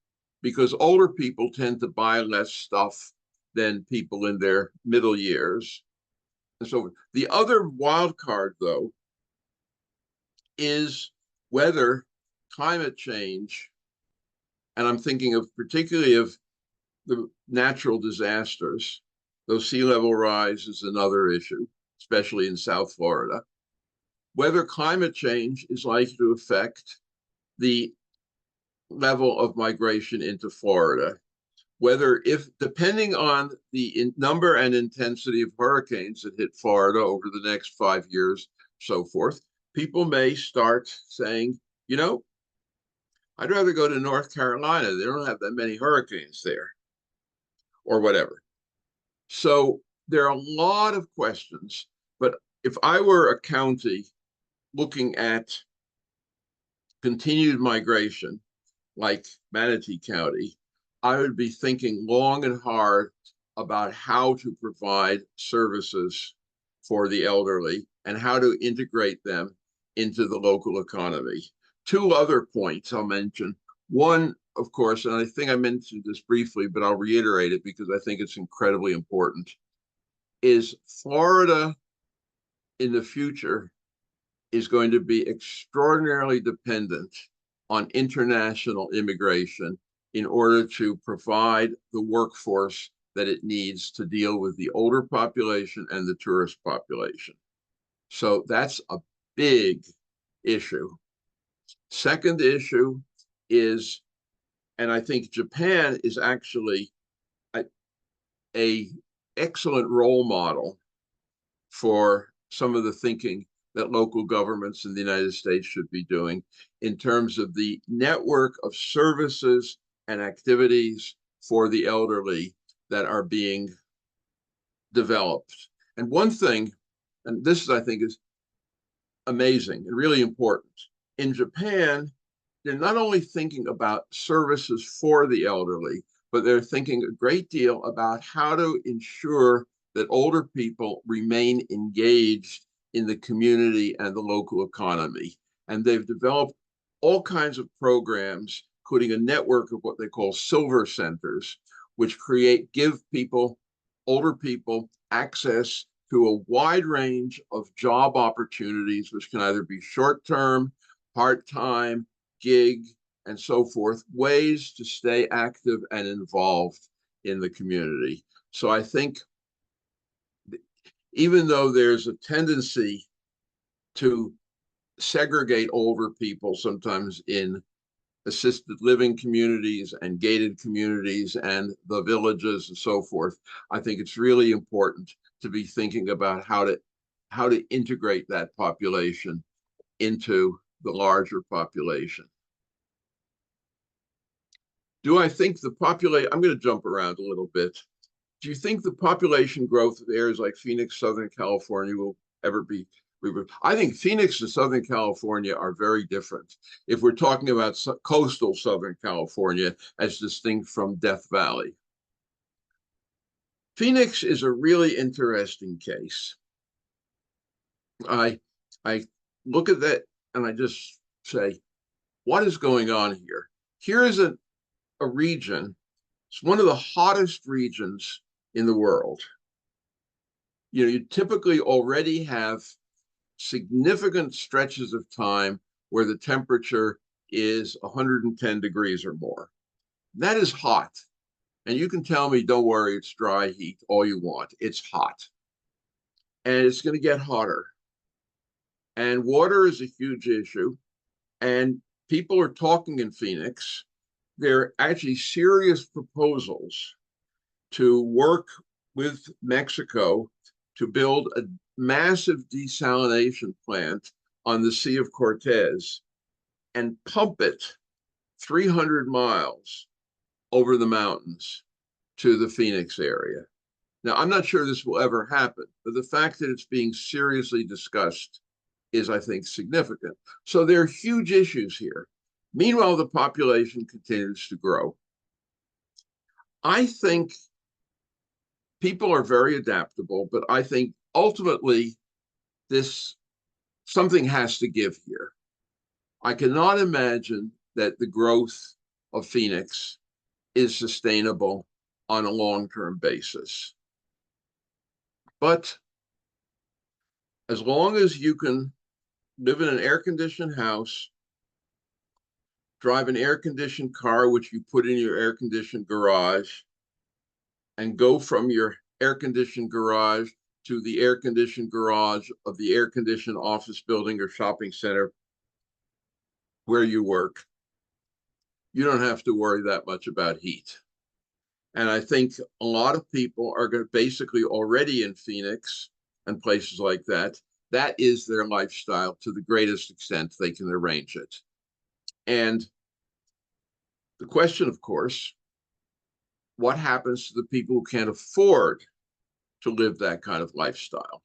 because older people tend to buy less stuff than people in their middle years. And so the other wild card, though, is whether climate change, and I'm thinking of particularly of the natural disasters, though sea level rise is another issue, especially in South Florida, whether climate change is likely to affect the level of migration into Florida, whether depending on the number and intensity of hurricanes that hit Florida over the next 5 years, so forth, people may start saying, you know, I'd rather go to North Carolina. They don't have that many hurricanes there, or whatever. So there are a lot of questions, but if I were a county looking at continued migration, like Manatee County, I would be thinking long and hard about how to provide services for the elderly and how to integrate them into the local economy. 2 other points I'll mention. One, of course, and I think I mentioned this briefly, but I'll reiterate it because I think it's incredibly important, is Florida in the future is going to be extraordinarily dependent on international immigration in order to provide the workforce that it needs to deal with the older population and the tourist population. So that's a big issue. Second issue is, and I think Japan is actually a excellent role model for some of the thinking that local governments in the United States should be doing in terms of the network of services and activities for the elderly that are being developed. And one thing, and this I think is amazing and really important, in Japan, they're not only thinking about services for the elderly, but they're thinking a great deal about how to ensure that older people remain engaged in the community and the local economy. And they've developed all kinds of programs, including a network of what they call silver centers, which give older people, access to a wide range of job opportunities, which can either be short-term, part-time, gig, and so forth, ways to stay active and involved in the community. So I think even though there's a tendency to segregate older people sometimes in assisted living communities and gated communities and the villages and so forth, I think it's really important to be thinking about how to integrate that population into the larger population. Do I think the population, I'm going to jump around a little bit. Do you think the population growth of areas like Phoenix, Southern California will ever be reversed? I think Phoenix and Southern California are very different. If we're talking about coastal Southern California as distinct from Death Valley. Phoenix is a really interesting case. I look at that and I just say, what is going on here? Here is a region, it's one of the hottest regions in the world. You typically already have significant stretches of time where the temperature is 110 degrees or more. That is hot. And you can tell me, don't worry, it's dry heat, all you want. It's hot. And it's going to get hotter. And water is a huge issue. And people are talking in Phoenix. There are actually serious proposals to work with Mexico to build a massive desalination plant on the Sea of Cortez and pump it 300 miles over the mountains to the Phoenix area. Now, I'm not sure this will ever happen, but the fact that it's being seriously discussed is, I think, significant. So there are huge issues here. Meanwhile, the population continues to grow. I think people are very adaptable, but I think ultimately something has to give here. I cannot imagine that the growth of Phoenix is sustainable on a long-term basis. But as long as you can live in an air-conditioned house, drive an air-conditioned car, which you put in your air-conditioned garage, and go from your air-conditioned garage to the air-conditioned garage of the air-conditioned office building or shopping center where you work, you don't have to worry that much about heat. And I think a lot of people are going to basically already in Phoenix and places like that. That is their lifestyle to the greatest extent they can arrange it. And the question, of course, what happens to the people who can't afford to live that kind of lifestyle?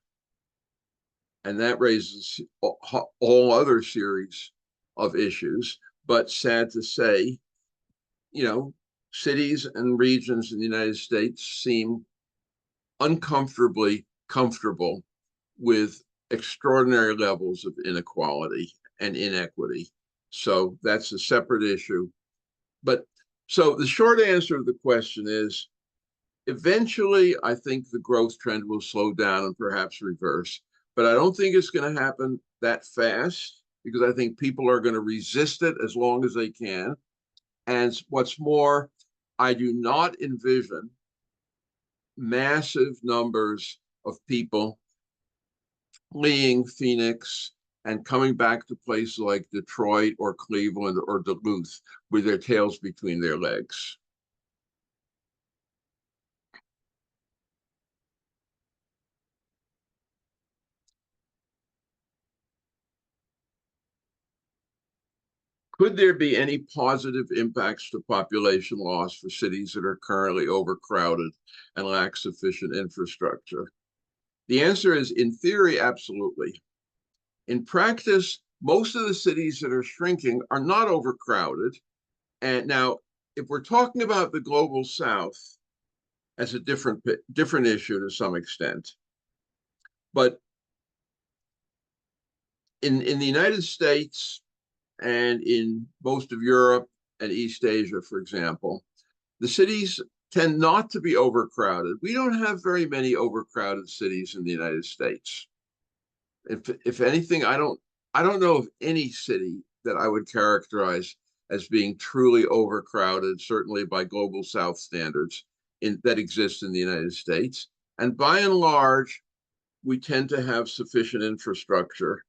And that raises all other series of issues. But sad to say, cities and regions in the United States seem uncomfortably comfortable with extraordinary levels of inequality and inequity. So that's a separate issue. But so the short answer to the question is, eventually, I think the growth trend will slow down and perhaps reverse. But I don't think it's going to happen that fast because I think people are going to resist it as long as they can. And what's more, I do not envision massive numbers of people fleeing Phoenix and coming back to places like Detroit or Cleveland or Duluth with their tails between their legs. Could there be any positive impacts to population loss for cities that are currently overcrowded and lack sufficient infrastructure? The answer is, in theory, absolutely. In practice, most of the cities that are shrinking are not overcrowded. And now, if we're talking about the global South as a different issue to some extent, but in the United States and in most of Europe and East Asia, for example, the cities tend not to be overcrowded. We don't have very many overcrowded cities in the United States. If anything, I don't know of any city that I would characterize as being truly overcrowded, certainly by global South standards that exist in the United States. And by and large, we tend to have sufficient infrastructure,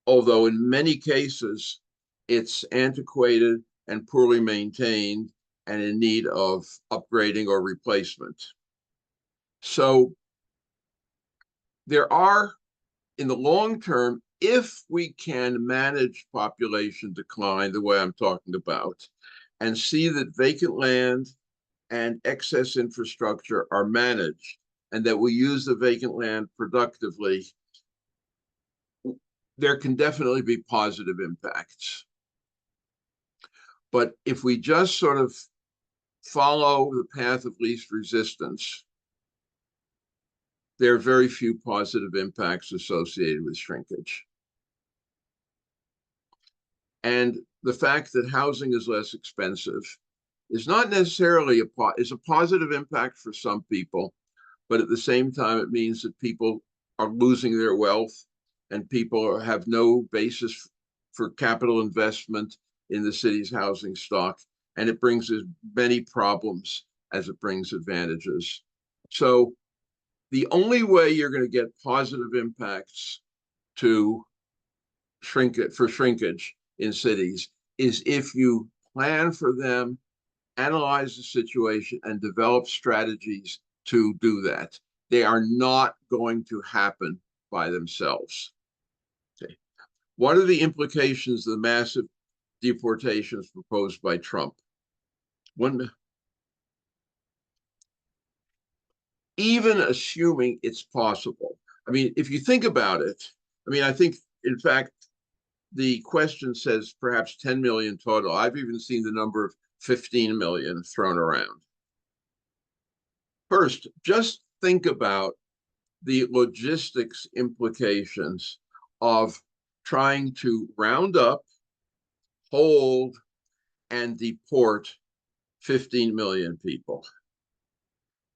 although in many cases, it's antiquated and poorly maintained and in need of upgrading or replacement. So there are, in the long term, if we can manage population decline the way I'm talking about, and see that vacant land and excess infrastructure are managed, and that we use the vacant land productively, there can definitely be positive impacts. But if we just sort of follow the path of least resistance, there are very few positive impacts associated with shrinkage. And the fact that housing is less expensive is not necessarily is a positive impact for some people, but at the same time, it means that people are losing their wealth and people have no basis for capital investment in the city's housing stock. And it brings as many problems as it brings advantages. So the only way you're going to get positive impacts to shrinkage in cities is if you plan for them, analyze the situation, and develop strategies to do that. They are not going to happen by themselves. Okay. What are the implications of the massive deportations proposed by Trump? Even assuming it's possible. I mean, if you think about it, I mean, I think, in fact, the question says perhaps 10 million total. I've even seen the number of 15 million thrown around. First, just think about the logistics implications of trying to round up, hold, and deport 15 million people.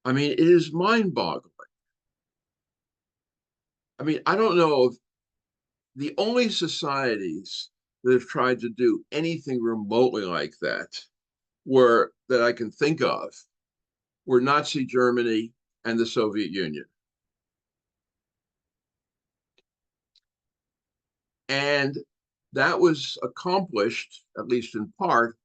I mean, it is mind-boggling. I mean, I don't know if the only societies that have tried to do anything remotely like that that I can think of were Nazi Germany and the Soviet Union. And that was accomplished, at least in part,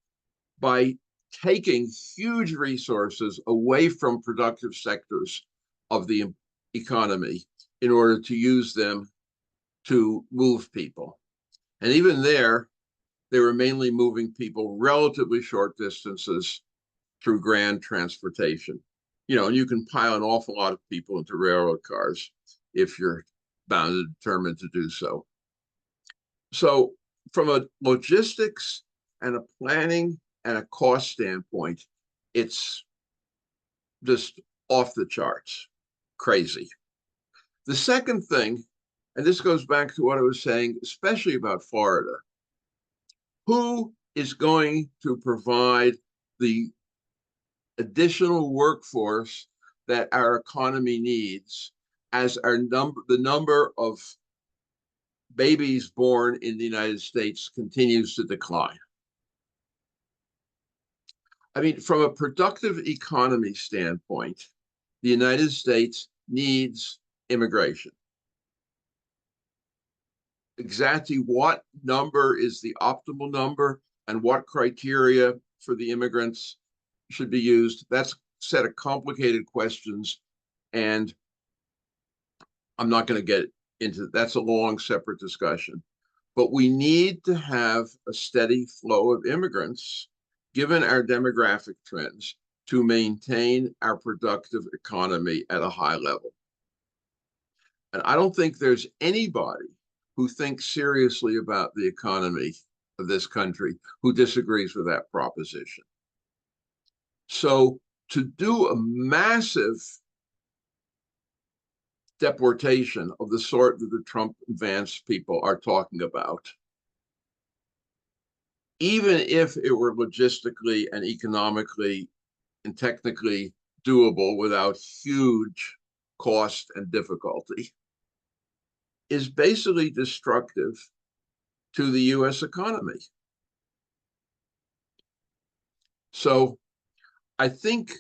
by taking huge resources away from productive sectors of the economy in order to use them to move people. And even there, they were mainly moving people relatively short distances through grand transportation. You know, and you can pile an awful lot of people into railroad cars if you're bound and determined to do so. So from a logistics and a planning and a cost standpoint, it's just off the charts, crazy. The second thing, and this goes back to what I was saying, especially about Florida, who is going to provide the additional workforce that our economy needs as the number of babies born in the United States continues to decline? I mean, from a productive economy standpoint, the United States needs immigration. Exactly what number is the optimal number and what criteria for the immigrants should be used, that's a set of complicated questions, and I'm not going to get into that's a long separate discussion. But we need to have a steady flow of immigrants, given our demographic trends, to maintain our productive economy at a high level. And I don't think there's anybody who thinks seriously about the economy of this country who disagrees with that proposition. So to do a massive deportation of the sort that the Trump advanced people are talking about, even if it were logistically and economically and technically doable without huge cost and difficulty, is basically destructive to the US economy. So I think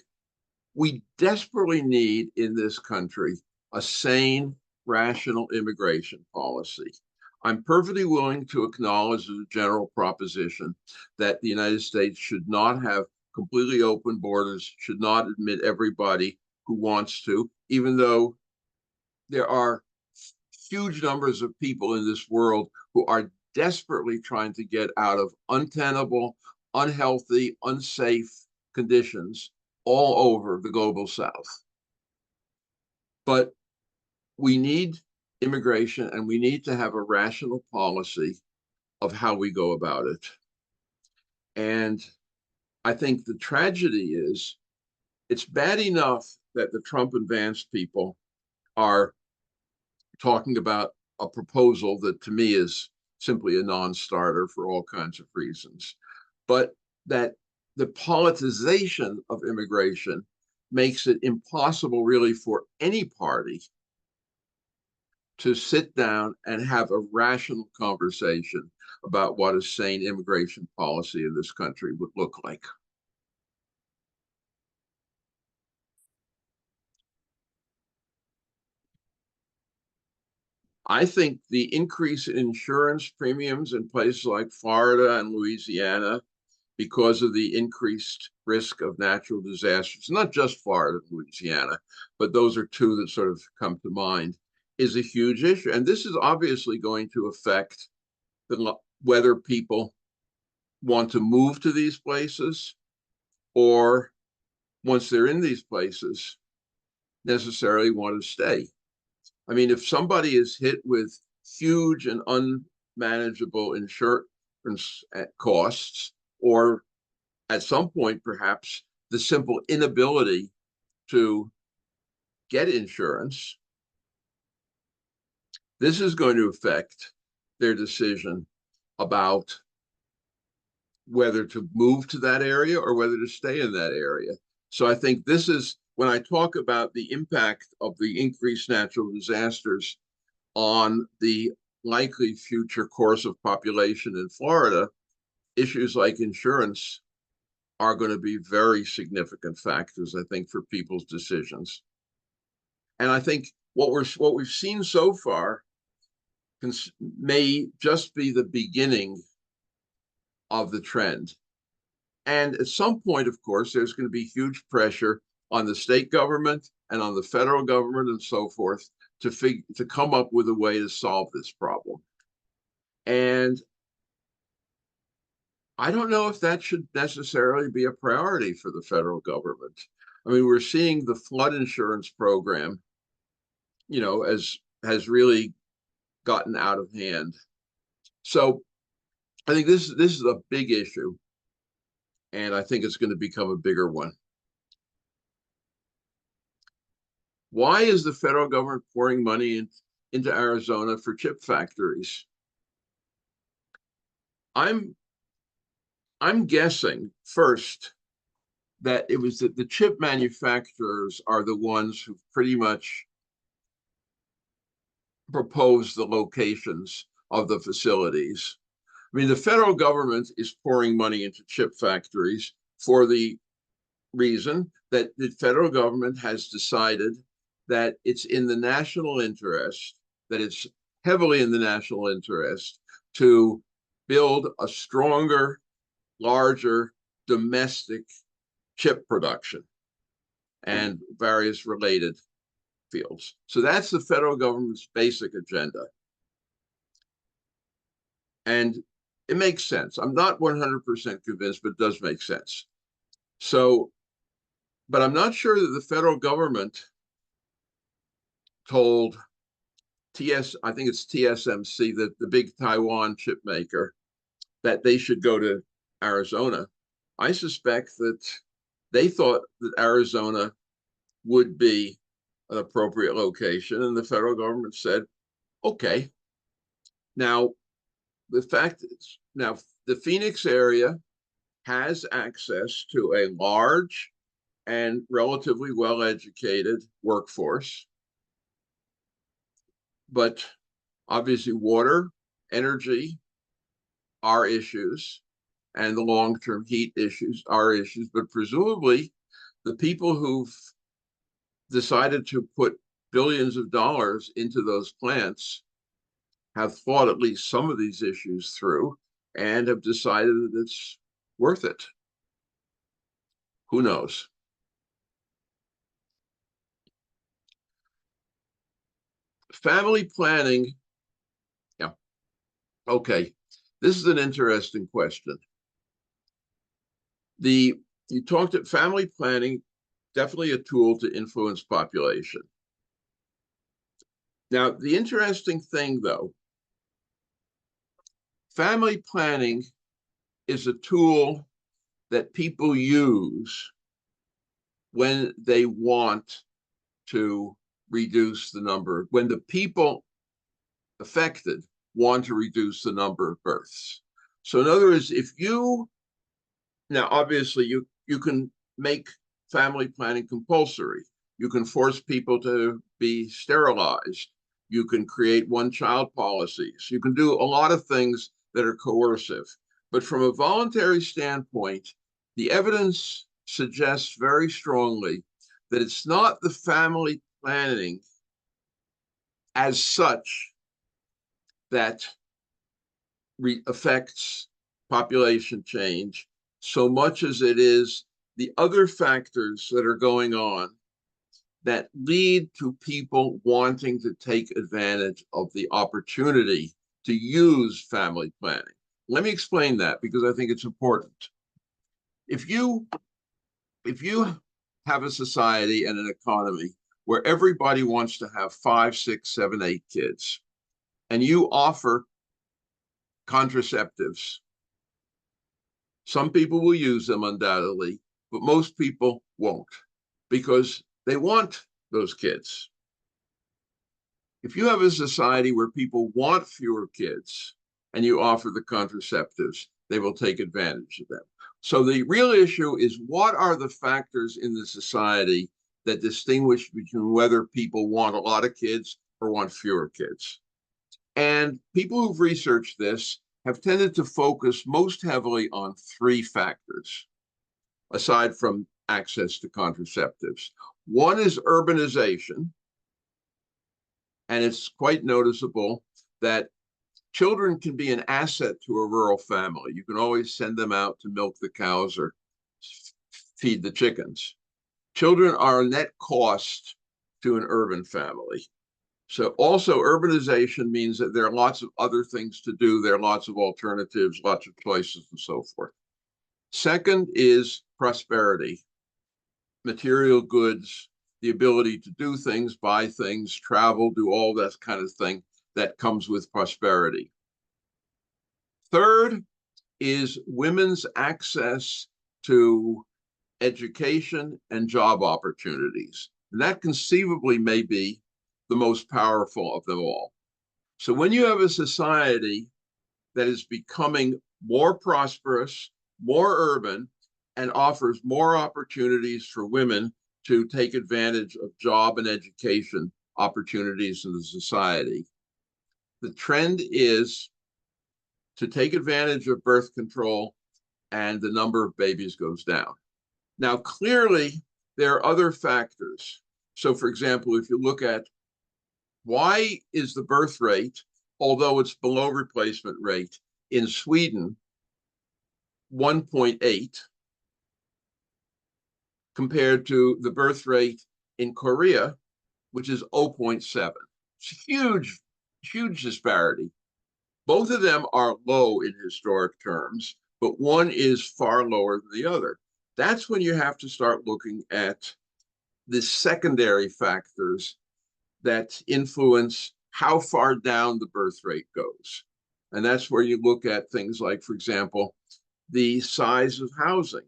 we desperately need in this country a sane, rational immigration policy. I'm perfectly willing to acknowledge as a general proposition that the United States should not have completely open borders, should not admit everybody who wants to, even though there are huge numbers of people in this world who are desperately trying to get out of untenable, unhealthy, unsafe conditions all over the global south. But we need immigration, and we need to have a rational policy of how we go about it. And I think the tragedy is it's bad enough that the Trump and Vance people are talking about a proposal that to me is simply a non-starter for all kinds of reasons. But that the politicization of immigration makes it impossible really for any party to sit down and have a rational conversation about what a sane immigration policy in this country would look like. I think the increase in insurance premiums in places like Florida and Louisiana, because of the increased risk of natural disasters, not just Florida and Louisiana, but those are two that sort of come to mind, is a huge issue. And this is obviously going to affect whether people want to move to these places, or once they're in these places, necessarily want to stay. I mean, if somebody is hit with huge and unmanageable insurance costs, or at some point, perhaps the simple inability to get insurance, this is going to affect their decision about whether to move to that area or whether to stay in that area. So I think this is, when I talk about the impact of the increased natural disasters on the likely future course of population in Florida, issues like insurance are going to be very significant factors, I think, for people's decisions. And I think what we've seen so far may just be the beginning of the trend. And at some point, of course, there's going to be huge pressure on the state government and on the federal government and so forth to come up with a way to solve this problem. And I don't know if that should necessarily be a priority for the federal government. I mean, we're seeing the flood insurance program, has really gotten out of hand. So I think this is a big issue, and I think it's going to become a bigger one. Why is the federal government pouring money into Arizona for chip factories? I'm guessing first that it was that the chip manufacturers are the ones who pretty much proposed the locations of the facilities. I mean, the federal government is pouring money into chip factories for the reason that the federal government has decided that it's in the national interest, that it's heavily in the national interest to build a stronger, larger domestic chip production and various related fields. So that's the federal government's basic agenda. And it makes sense. I'm not 100% convinced, but it does make sense. So, but I'm not sure that the federal government told I think it's TSMC, that the big Taiwan chip maker, that they should go to Arizona. I suspect that they thought that Arizona would be an appropriate location, and the federal government said, okay. Now, the fact is, now the Phoenix area has access to a large and relatively well-educated workforce, but obviously water, energy are issues, and the long-term heat issues are issues, but presumably the people who've decided to put billions of dollars into those plants have thought at least some of these issues through and have decided that it's worth it. Who knows? family planning, yeah, okay. This is an interesting question. You talked at family planning, definitely a tool to influence population. Now, the interesting thing, though, family planning is a tool that people use when they want to reduce the number, when the people affected want to reduce the number of births. So in other words, now obviously you can make family planning compulsory. You can force people to be sterilized. You can create one-child policies. You can do a lot of things that are coercive. But from a voluntary standpoint, the evidence suggests very strongly that it's not the family planning as such that affects population change so much as it is the other factors that are going on that lead to people wanting to take advantage of the opportunity to use family planning. Let me explain that because I think it's important. If you have a society and an economy where everybody wants to have 5, 6, 7, 8 kids, and you offer contraceptives, some people will use them undoubtedly, but most people won't because they want those kids. If you have a society where people want fewer kids and you offer the contraceptives, they will take advantage of them. So the real issue is, what are the factors in the society that distinguish between whether people want a lot of kids or want fewer kids? And people who've researched this have tended to focus most heavily on 3 factors, aside from access to contraceptives. One is urbanization, and it's quite noticeable that children can be an asset to a rural family. You can always send them out to milk the cows or feed the chickens. Children are a net cost to an urban family. So also urbanization means that there are lots of other things to do. There are lots of alternatives, lots of choices, and so forth. Second is prosperity, material goods, the ability to do things, buy things, travel, do all that kind of thing that comes with prosperity. Third is women's access to education and job opportunities. And that conceivably may be the most powerful of them all. So when you have a society that is becoming more prosperous, more urban, and offers more opportunities for women to take advantage of job and education opportunities in the society, the trend is to take advantage of birth control, and the number of babies goes down. Now, clearly, there are other factors. So, for example, if you look at why is the birth rate, although it's below replacement rate, in Sweden 1.8 compared to the birth rate in Korea, which is 0.7. It's a huge, huge disparity. Both of them are low in historic terms, but one is far lower than the other. That's when you have to start looking at the secondary factors that influence how far down the birth rate goes. And that's where you look at things like, for example, the size of housing,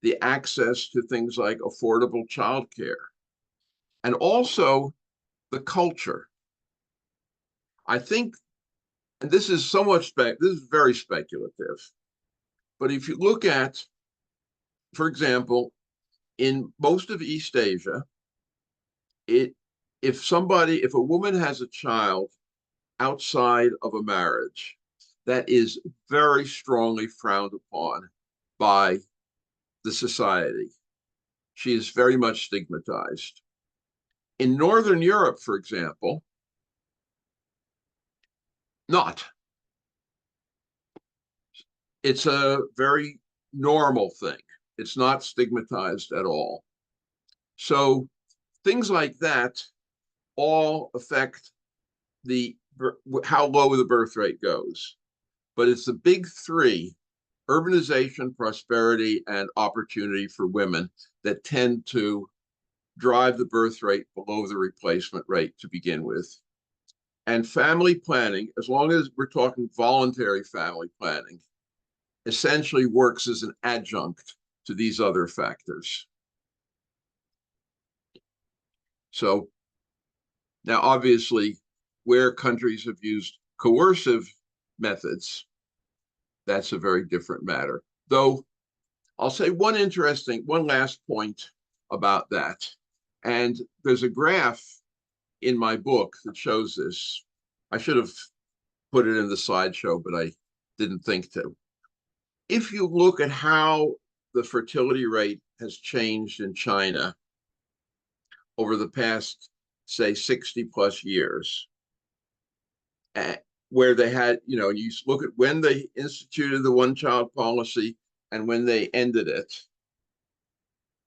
the access to things like affordable childcare, and also the culture. I think, and this is this is very speculative, but if you look at, for example, in most of East Asia, if a woman has a child outside of a marriage, that is very strongly frowned upon by the society. She is very much stigmatized. In Northern Europe, for example, not. It's a very normal thing. It's not stigmatized at all. So things like that all affect how low the birth rate goes. But it's the big three: urbanization, prosperity, and opportunity for women that tend to drive the birth rate below the replacement rate to begin with. And family planning, as long as we're talking voluntary family planning, essentially works as an adjunct to these other factors. So now, obviously, where countries have used coercive methods, that's a very different matter. Though I'll say one last point about that. And there's a graph in my book that shows this. I should have put it in the slideshow, but I didn't think to. If you look at how the fertility rate has changed in China over the past, say, 60 plus years, where they had, you look at when they instituted the one-child policy and when they ended it,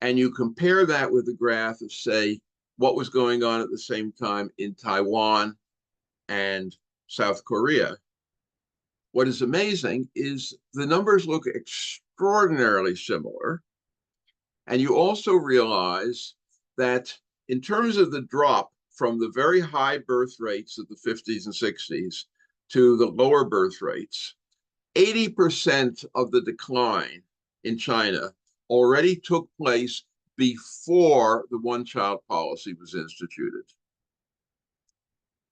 and you compare that with the graph of, say, what was going on at the same time in Taiwan and South Korea, what is amazing is the numbers look extraordinarily similar. And you also realize that in terms of the drop from the very high birth rates of the 50s and 60s to the lower birth rates, 80% of the decline in China already took place before the one-child policy was instituted.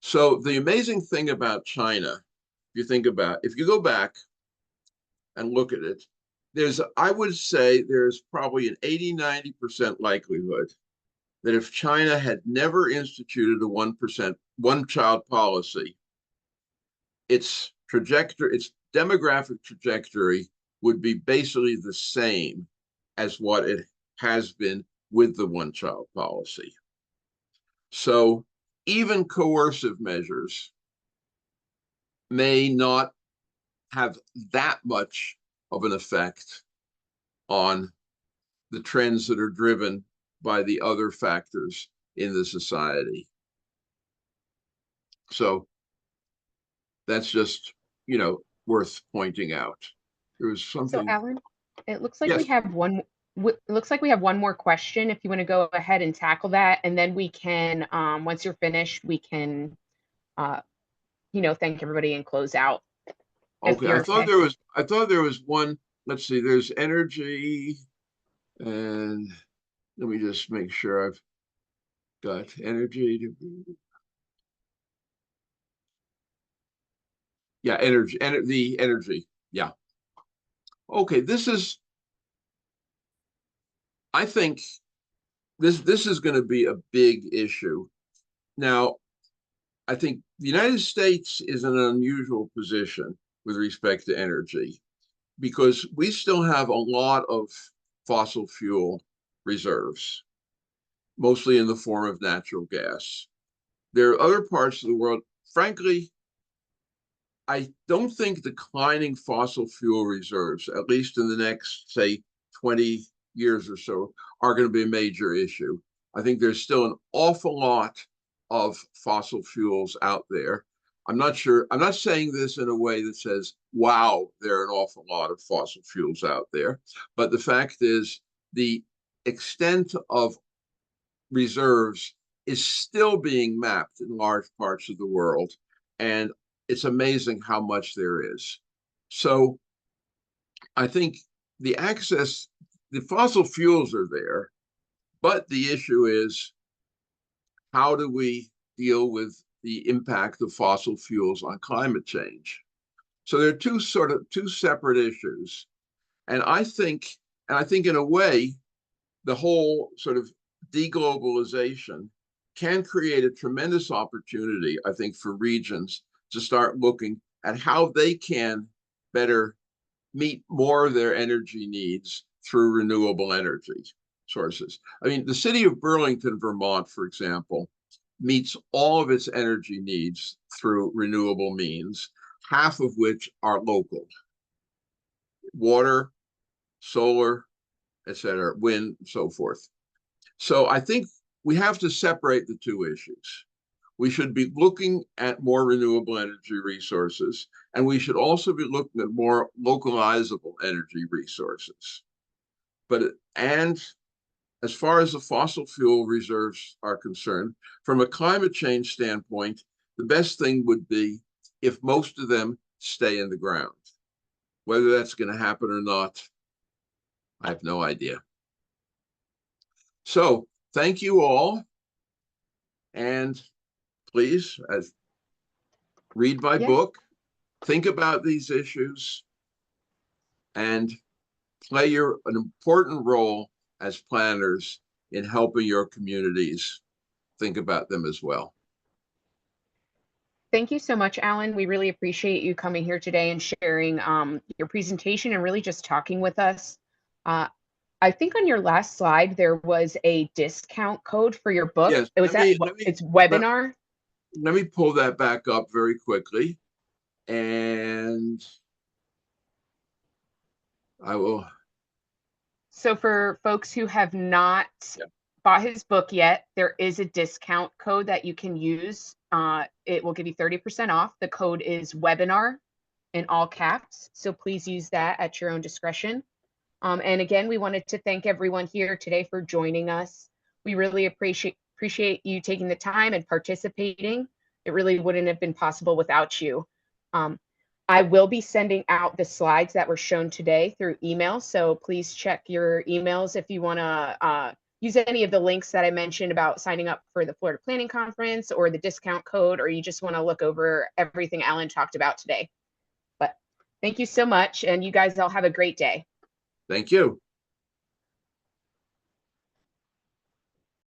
So the amazing thing about China, if you go back and look at it, I would say there's probably an 80-90% likelihood that if China had never instituted a one-child policy, its demographic trajectory would be basically the same as what it has been with the one-child policy. So even coercive measures may not have that much of an effect on the trends that are driven by the other factors in the society. So that's just, worth pointing out. There was something. So Alan, it looks like Yes. we have one more question. If you want to go ahead and tackle that, and then we can, once you're finished, we can, thank everybody and close out. Okay, I thought there was one. Let's see, there's energy, and let me just make sure I've got energy. Yeah, the energy. Yeah. Okay, I think this is going to be a big issue. Now, I think the United States is in an unusual position with respect to energy because we still have a lot of fossil fuel reserves, mostly in the form of natural gas. There are other parts of the world, frankly, I don't think declining fossil fuel reserves, at least in the next, say, 20 years or so, are going to be a major issue. I think there's still an awful lot of fossil fuels out there. I'm not saying this in a way that says, wow, there are an awful lot of fossil fuels out there. But the fact is, the extent of reserves is still being mapped in large parts of the world. And it's amazing how much there is. So I think the fossil fuels are there, but the issue is, how do we deal with the impact of fossil fuels on climate change? So there are two separate issues. And I think in a way, the whole sort of deglobalization can create a tremendous opportunity, I think, for regions to start looking at how they can better meet more of their energy needs through renewable energy sources. I mean, the city of Burlington, Vermont, for example, meets all of its energy needs through renewable means, half of which are local: water, solar, etc., wind, and so forth. So I think we have to separate the two issues. We should be looking at more renewable energy resources, and we should also be looking at more localizable energy resources. And as far as the fossil fuel reserves are concerned, from a climate change standpoint, the best thing would be if most of them stay in the ground. Whether that's going to happen or not, I have no idea. So thank you all. And please, read my book, think about these issues, and play an important role as planners in helping your communities think about them as well. Thank you so much, Alan. We really appreciate you coming here today and sharing your presentation and really just talking with us. I think on your last slide, there was a discount code for your book. Yes, it's webinar? Let me pull that back up very quickly. And I will. So for folks who have not bought his book yet, there is a discount code that you can use. It will give you 30% off. The code is webinar in all caps. So please use that at your own discretion. And again, we wanted to thank everyone here today for joining us. We really appreciate you taking the time and participating. It really wouldn't have been possible without you. I will be sending out the slides that were shown today through email. So please check your emails if you want to use any of the links that I mentioned about signing up for the Florida Planning Conference or the discount code, or you just want to look over everything Alan talked about today. But thank you so much. And you guys all have a great day. Thank you.